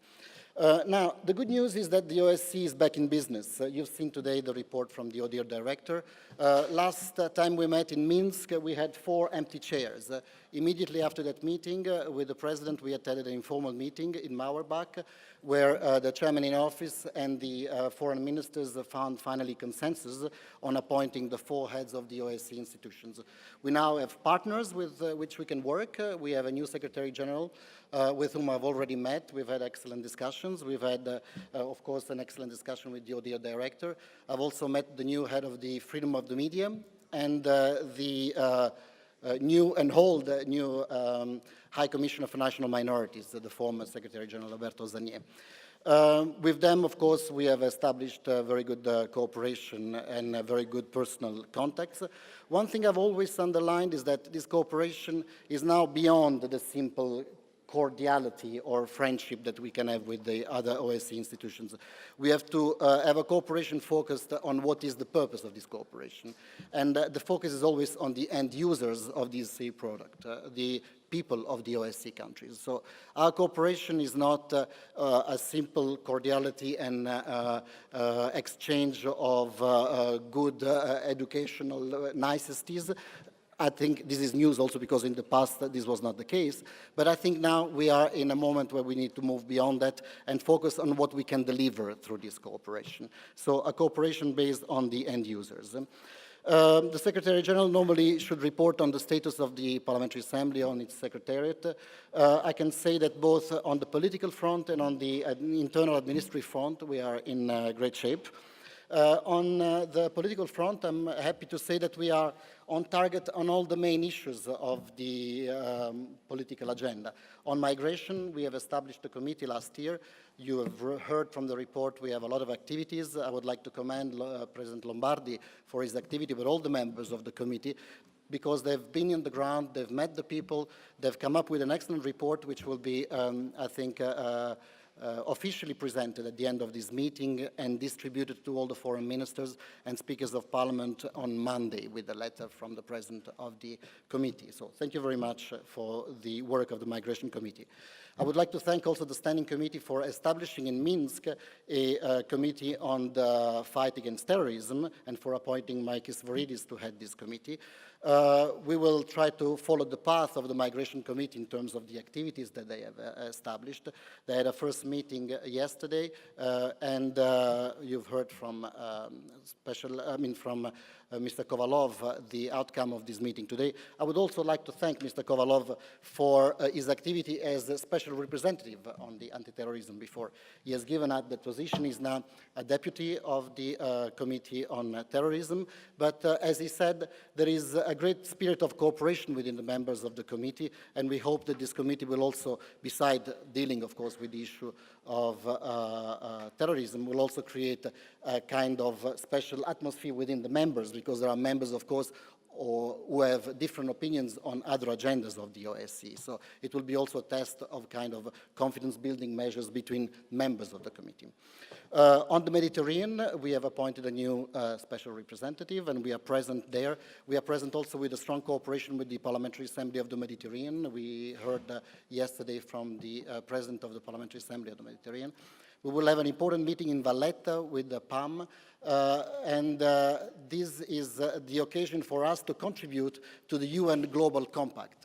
Now, the good news is that the OSCE is back in business. You've seen today the report from the ODIHR director. Last time we met in Minsk, we had 4 empty chairs. Immediately after that meeting with the president, we attended an informal meeting in Mauerbach, where the chairman in office and the foreign ministers found finally consensus on appointing the 4 heads of the OSCE institutions. We now have partners with which we can work. We have a new Secretary General with whom I've already met. We've had excellent discussions. We've had, of course, an excellent discussion with the ODIHR director. I've also met the new head of the freedom of the media and the new High Commissioner for National Minorities, the former Secretary General Alberto Zanier. With them, of course, we have established very good cooperation and very good personal contacts. One thing I've always underlined is that this cooperation is now beyond the simple cordiality or friendship that we can have with the other OSCE institutions. We have to have a cooperation focused on what is the purpose of this cooperation. And the focus is always on the end users of this product, the people of the OSCE countries. So our cooperation is not a simple cordiality and exchange of good educational niceties. I think this is news also because in the past this was not the case, but I think now we are in a moment where we need to move beyond that and focus on what we can deliver through this cooperation. So a cooperation based on the end users. The Secretary General normally should report on the status of the Parliamentary Assembly, on its Secretariat. I can say that both on the political front and on the internal administrative front, we are in great shape. On the political front, I'm happy to say that we are on target on all the main issues of the political agenda. On migration, we have established a committee last year. You have heard from the report we have a lot of activities. I would like to commend President Lombardi for his activity, but all the members of the committee, because they've been on the ground, they've met the people, they've come up with an excellent report which will be, I think, officially presented at the end of this meeting and distributed to all the foreign ministers and speakers of parliament on Monday with a letter from the president of the committee. So thank you very much for the work of the Migration Committee. I would like to thank also the Standing Committee for establishing in Minsk a committee on the fight against terrorism and for appointing Mikis Voridis to head this committee. We will try to follow the path of the Migration Committee in terms of the activities that they have established. They had a first meeting yesterday, and you've heard from Mr. Kovalov the outcome of this meeting today. I would also like to thank Mr. Kovalov for his activity as a special representative on the anti-terrorism before. He has given up that position. He's now a deputy of the Committee on Terrorism. But as he said, there is a great spirit of cooperation within the members of the committee, and we hope that this committee will also, beside dealing, of course, with the issue of terrorism, will also create a kind of special atmosphere within the members, because there are members, of course, who have different opinions on other agendas of the OSCE. So it will be also a test of kind of confidence-building measures between members of the committee. On the Mediterranean, we have appointed a new special representative, and we are present there. We are present also with a strong cooperation with the Parliamentary Assembly of the Mediterranean. We heard yesterday from the President of the Parliamentary Assembly of the Mediterranean. We will have an important meeting in Valletta with the PAM, and this is the occasion for us to contribute to the UN Global Compact.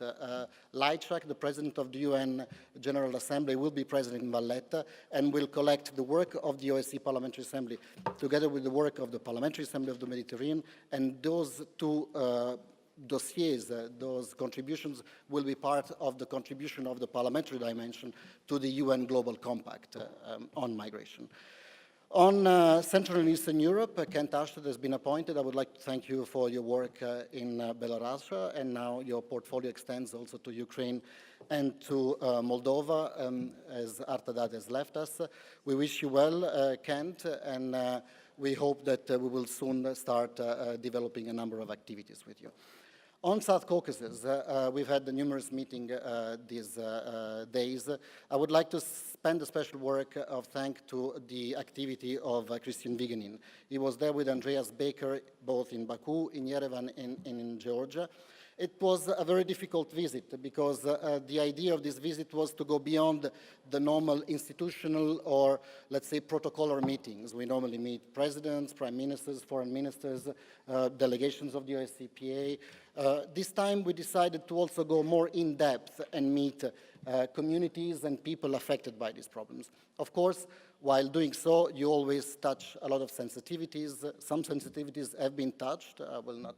Lajčák, the President of the UN General Assembly, will be present in Valletta and will collect the work of the OSCE Parliamentary Assembly together with the work of the Parliamentary Assembly of the Mediterranean, and those two dossiers, those contributions will be part of the contribution of the parliamentary dimension to the UN Global Compact on migration. On Central and Eastern Europe, Kent Ashton has been appointed. I would like to thank you for your work in Belarus, and now your portfolio extends also to Ukraine and to Moldova, as Artadad has left us. We wish you well, Kent, and we hope that we will soon start developing a number of activities with you. On South Caucasus, we've had the numerous meetings these days. I would like to spend a special work of thanks to the activity of Christian Vigenin. He was there with Andreas Baker, both in Baku, in Yerevan, and in Georgia. It was a very difficult visit because the idea of this visit was to go beyond the normal institutional or, let's say, protocolar meetings. We normally meet presidents, prime ministers, foreign ministers, delegations of the OSCE PA. This time we decided to also go more in depth and meet communities and people affected by these problems. Of course, while doing so, you always touch a lot of sensitivities. Some sensitivities have been touched. I will not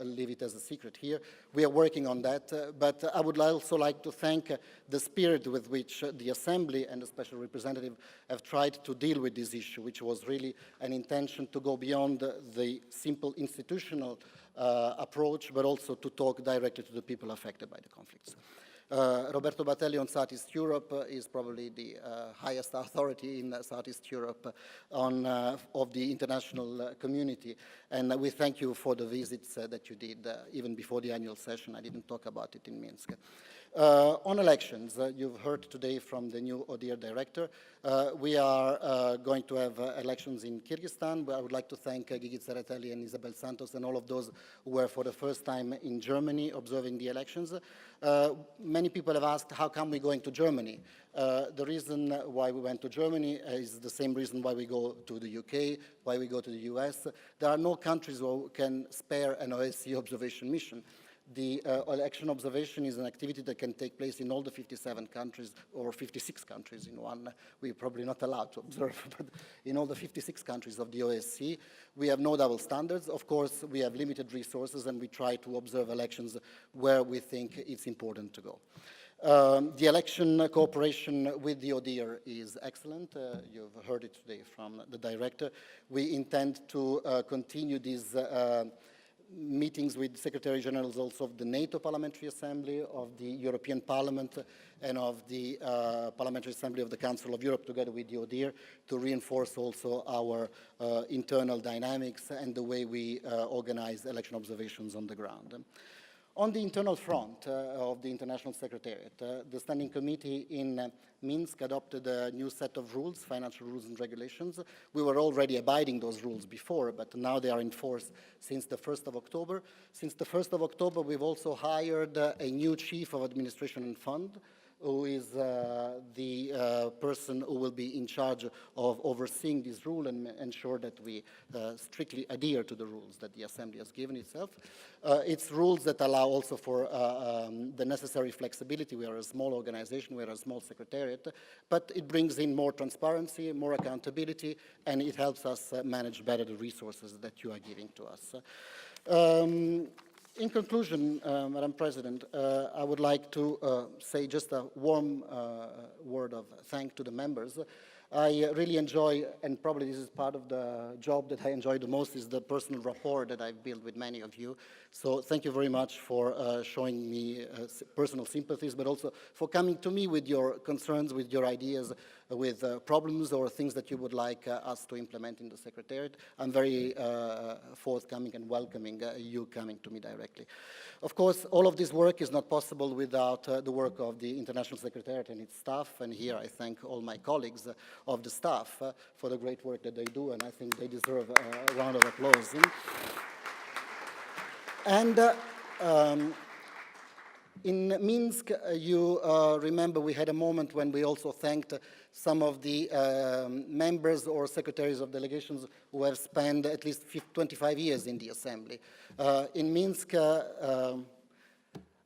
leave it as a secret here. We are working on that, but I would also like to thank the spirit with which the Assembly and the Special Representative have tried to deal with this issue, which was really an intention to go beyond the simple institutional approach, but also to talk directly to the people affected by the conflicts. Roberto Battelli on Southeast Europe is probably the highest authority in Southeast Europe of the international community. And we thank you for the visits that you did even before the annual session. I didn't talk about it in Minsk. On elections, you've heard today from the new ODIHR director. We are going to have elections in Kyrgyzstan. I would like to thank Gigi Tsereteli and Isabel Santos and all of those who were for the first time in Germany observing the elections. Many people have asked, how come we're going to Germany? The reason why we went to Germany is the same reason why we go to the UK, why we go to the US. There are no countries who can spare an OSCE observation mission. The election observation is an activity that can take place in all the 57 countries, or 56 countries in one. We're probably not allowed to observe, but in all the 56 countries of the OSCE, we have no double standards. Of course, we have limited resources, and we try to observe elections where we think it's important to go. The election cooperation with the ODIHR is excellent. You've heard it today from the director. We intend to continue these meetings with Secretary Generals also of the NATO Parliamentary Assembly, of the European Parliament, and of the Parliamentary Assembly of the Council of Europe, together with the ODIHR, to reinforce also our internal dynamics and the way we organize election observations on the ground. On the internal front of the International Secretariat, the Standing Committee in Minsk adopted a new set of rules, financial rules and regulations. We were already abiding those rules before, but now they are in force since the 1st of October. Since the 1st of October, we've also hired a new Chief of Administration and Fund, who is the person who will be in charge of overseeing this rule and ensure that we strictly adhere to the rules that the Assembly has given itself. It's rules that allow also for the necessary flexibility. We are a small organization, we are a small secretariat, but it brings in more transparency, more accountability, and it helps us manage better the resources that you are giving to us. In conclusion, Madam President, I would like to say just a warm word of thanks to the members. I really enjoy, and probably this is part of the job that I enjoy the most, is the personal rapport that I've built with many of you. So thank you very much for showing me personal sympathies, but also for coming to me with your concerns, with your ideas, with problems or things that you would like us to implement in the Secretariat. I'm very forthcoming and welcoming you coming to me directly. Of course, all of this work is not possible without the work of the International Secretariat and its staff, and here I thank all my colleagues of the staff for the great work that they do, and I think they deserve a round of applause. And in Minsk, you remember we had a moment when we also thanked some of the members or secretaries of delegations who have spent at least 25 years in the Assembly. In Minsk,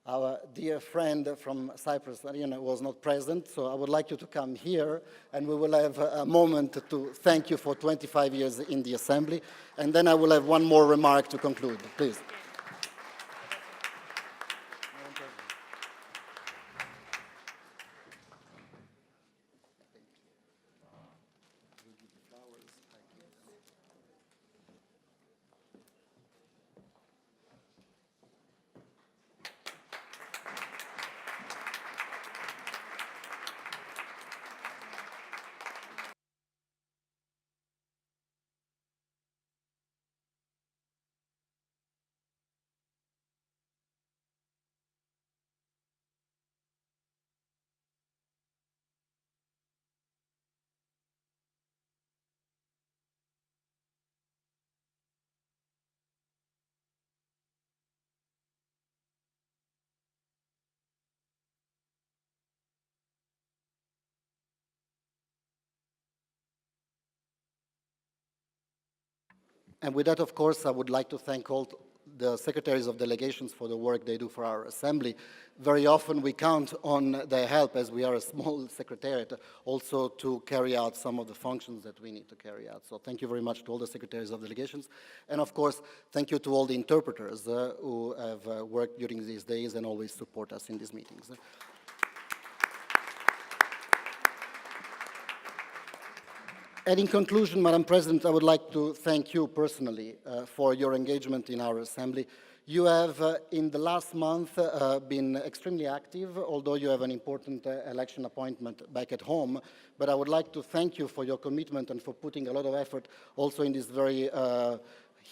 our dear friend from Cyprus, Ariana, was not present, so I would like you to come here, and we will have a moment to thank you for 25 years in the Assembly, and then I will have one more remark to conclude, please. And with that, of course, I would like to thank all the secretaries of delegations for the work they do for our assembly. Very often we count on their help, as we are a small secretariat, also to carry out some of the functions that we need to carry out. So thank you very much to all the secretaries of delegations. And of course, thank you to all the interpreters who have worked during these days and always support us in these meetings. And in conclusion, Madam President, I would like to thank you personally for your engagement in our Assembly. You have, in the last month, been extremely active, although you have an important election appointment back at home. But I would like to thank you for your commitment and for putting a lot of effort also in this very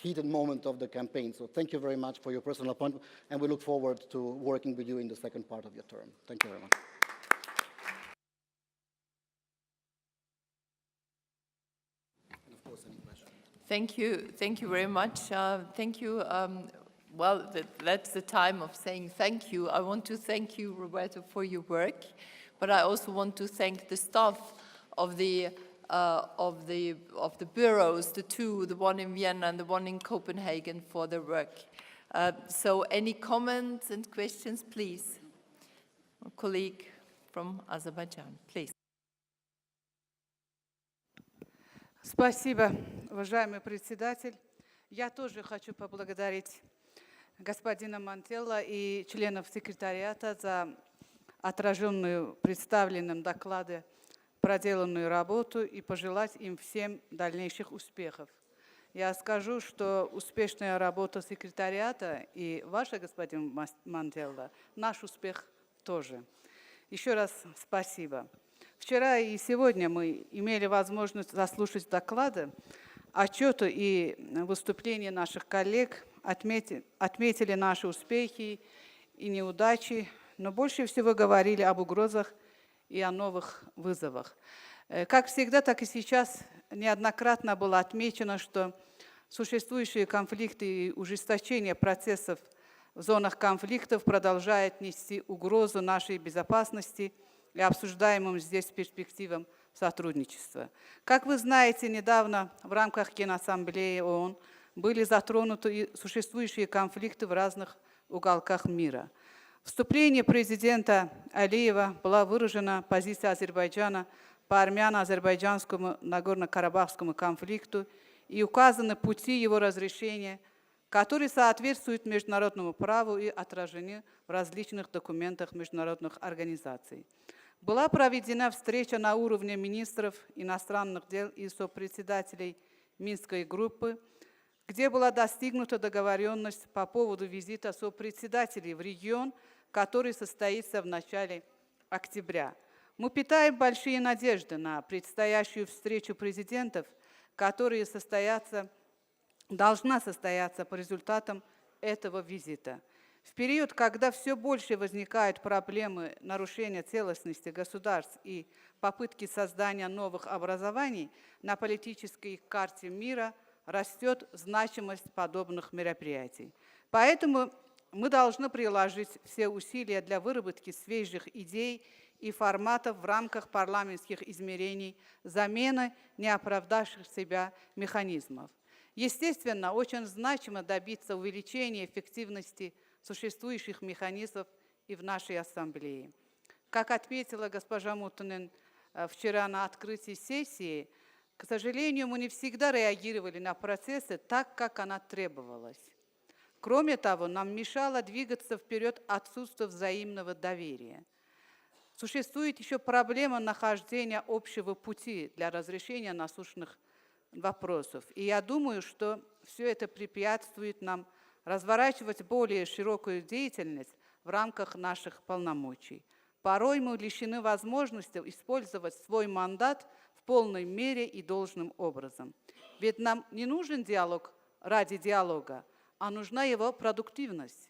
heated moment of the campaign. So thank you very much for your personal appointment, and we look forward to working with you in the second part of your term. Thank you very much. Thank you very much. Thank you. Well, that's the time of saying thank you. I want to thank you, Roberto, for your work, but I also want to thank the staff of the bureaus, the one in Vienna and the one in Copenhagen, for their work. So, any comments and questions, please? A colleague from Azerbaijan, please. Спасибо, уважаемый председатель. Я тоже хочу поблагодарить господина Мантелла и членов секретариата за отраженную в представленном докладе проделанную работу и пожелать им всем дальнейших успехов. Я скажу, что успешная работа секретариата и ваша, господин Мантелла, наш успех тоже. Еще раз спасибо. Вчера и сегодня мы имели возможность заслушать доклады, отчеты и выступления наших коллег, отметили наши успехи и неудачи, но больше всего говорили об угрозах и о новых вызовах. Как всегда, так и сейчас неоднократно было отмечено, что существующие конфликты и ужесточение процессов в зонах конфликтов продолжают нести угрозу нашей безопасности и обсуждаемым здесь перспективам сотрудничества. Как вы знаете, недавно в рамках Генассамблеи ООН были затронуты существующие конфликты в разных уголках мира. В вступлении президента Алиева была выражена позиция Азербайджана по армяно-азербайджанскому Нагорно-Карабахскому конфликту и указаны пути его разрешения, которые соответствуют международному праву и отражены в различных документах международных организаций. Была проведена встреча на уровне министров иностранных дел и сопредседателей Минской группы, где была достигнута договоренность по поводу визита сопредседателей в регион, который состоится в начале октября. Мы питаем большие надежды на предстоящую встречу президентов, которая должна состояться по результатам этого визита. В период, когда все больше возникают проблемы нарушения целостности государств и попытки создания новых образований на политической карте мира, растет значимость подобных мероприятий. Поэтому мы должны приложить все усилия для выработки свежих идей и форматов в рамках парламентских измерений, замены неоправдавших себя механизмов. Естественно, очень значимо добиться увеличения эффективности существующих механизмов и в нашей ассамблее. Как отметила госпожа Мутунен вчера на открытии сессии, к сожалению, мы не всегда реагировали на процессы так, как она требовалась. Кроме того, нам мешало двигаться вперед отсутствие взаимного доверия. Существует еще проблема нахождения общего пути для разрешения насущных вопросов. И я думаю, что все это препятствует нам разворачивать более широкую деятельность в рамках наших полномочий. Порой мы лишены возможности использовать свой мандат в полной мере и должным образом. Ведь нам не нужен диалог ради диалога, а нужна его продуктивность.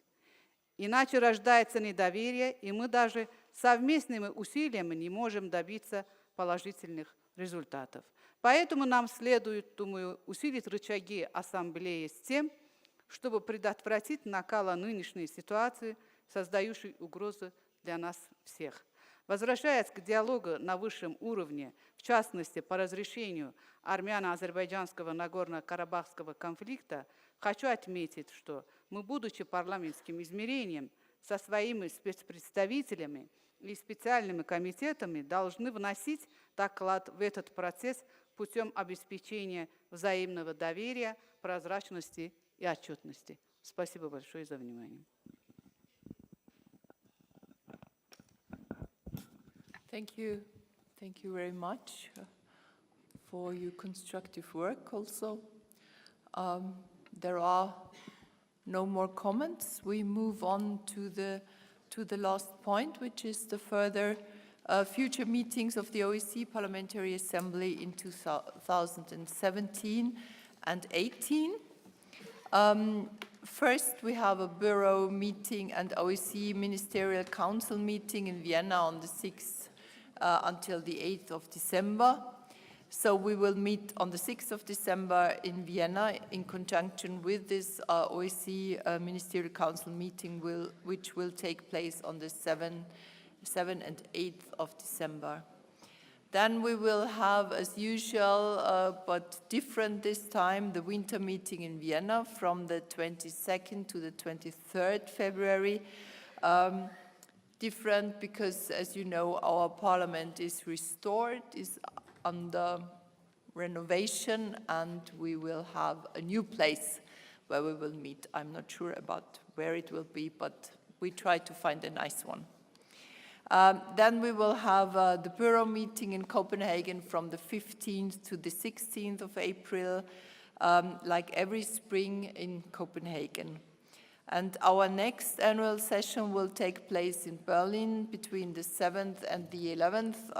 Иначе рождается недоверие, и мы даже совместными усилиями не можем добиться положительных результатов. Поэтому нам следует, думаю, усилить рычаги ассамблеи с тем, чтобы предотвратить накала нынешней ситуации, создающей угрозы для нас всех. Возвращаясь к диалогу на высшем уровне, в частности, по разрешению армяно-азербайджанского Нагорно-Карабахского конфликта, хочу отметить, что мы, будучи парламентским измерением, со своими спецпредставителями и специальными комитетами должны вносить доклад в этот процесс путем обеспечения взаимного доверия, прозрачности и отчетности. Спасибо большое за внимание. Thank you. Thank you very much for your constructive work also. There are no more comments. We move on to the last point, which is the further future meetings of the OSCE Parliamentary Assembly in 2017 and 18. First, we have a Bureau meeting and OSCE Ministerial Council meeting in Vienna on the 6th until the 8th of December. So we will meet on the 6th of December in Vienna in conjunction with this OSCE Ministerial Council meeting which will take place on the 7th and 8th of December. Then we will have, as usual, but different this time, the winter meeting in Vienna from the 22nd to the 23rd February. Different because, as you know, our parliament is restored, is under renovation, and we will have a new place where we will meet. I'm not sure about where it will be, but we try to find a nice one. Then we will have the Bureau meeting in Copenhagen from the 15th to the 16th of April, like every spring in Copenhagen. And our next annual session will take place in Berlin between the 7th and the 11th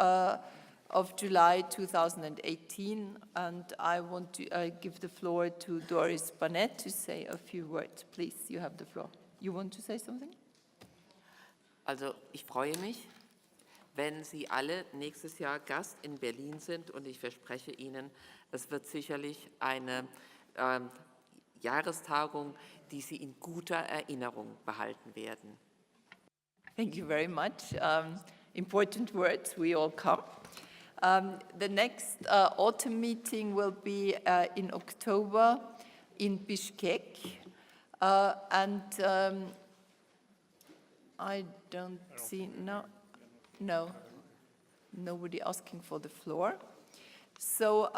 of July 2018. And I want to give the floor to Doris Barnett to say a few words. Please, you have the floor. You want to say something? Also, ich freue mich, wenn Sie alle nächstes Jahr Gast in Berlin sind, und ich verspreche Ihnen, es wird sicherlich eine Jahrestagung, die Sie in guter Erinnerung behalten werden. Thank you very much. Important words, we all come. The next autumn meeting will be in October in Bishkek. I don't see, nobody asking for the floor. So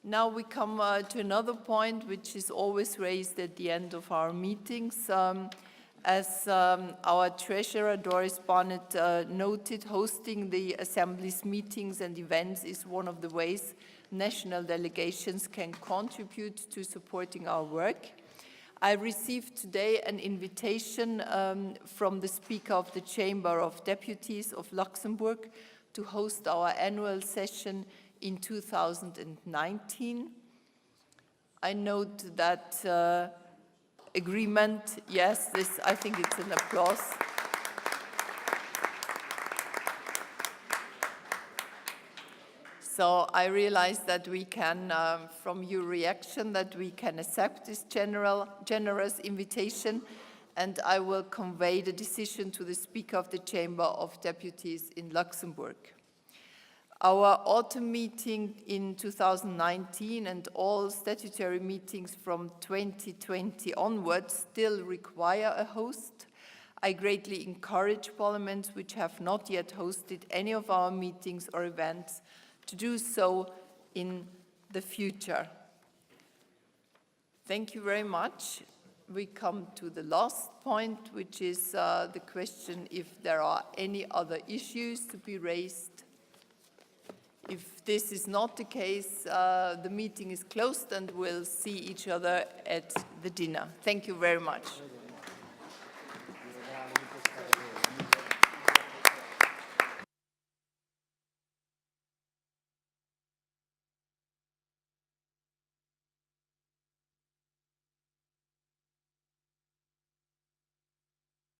now we come to another point which is always raised at the end of our meetings. As our treasurer, Doris Barnett, noted, hosting the Assembly's meetings and events is one of the ways national delegations can contribute to supporting our work. I received today an invitation from the Speaker of the Chamber of Deputies of Luxembourg to host our annual session in 2019. I note that agreement, yes, this, I think it's an applause. So I realize that we can, from your reaction, that we can accept this generous invitation, and I will convey the decision to the Speaker of the Chamber of Deputies in Luxembourg. Our autumn meeting in 2019 and all statutory meetings from 2020 onwards still require a host. I greatly encourage parliaments which have not yet hosted any of our meetings or events to do so in the future. Thank you very much. We come to the last point, which is the question if there are any other issues to be raised. If this is not the case, the meeting is closed and we'll see each other at the dinner. Thank you very much.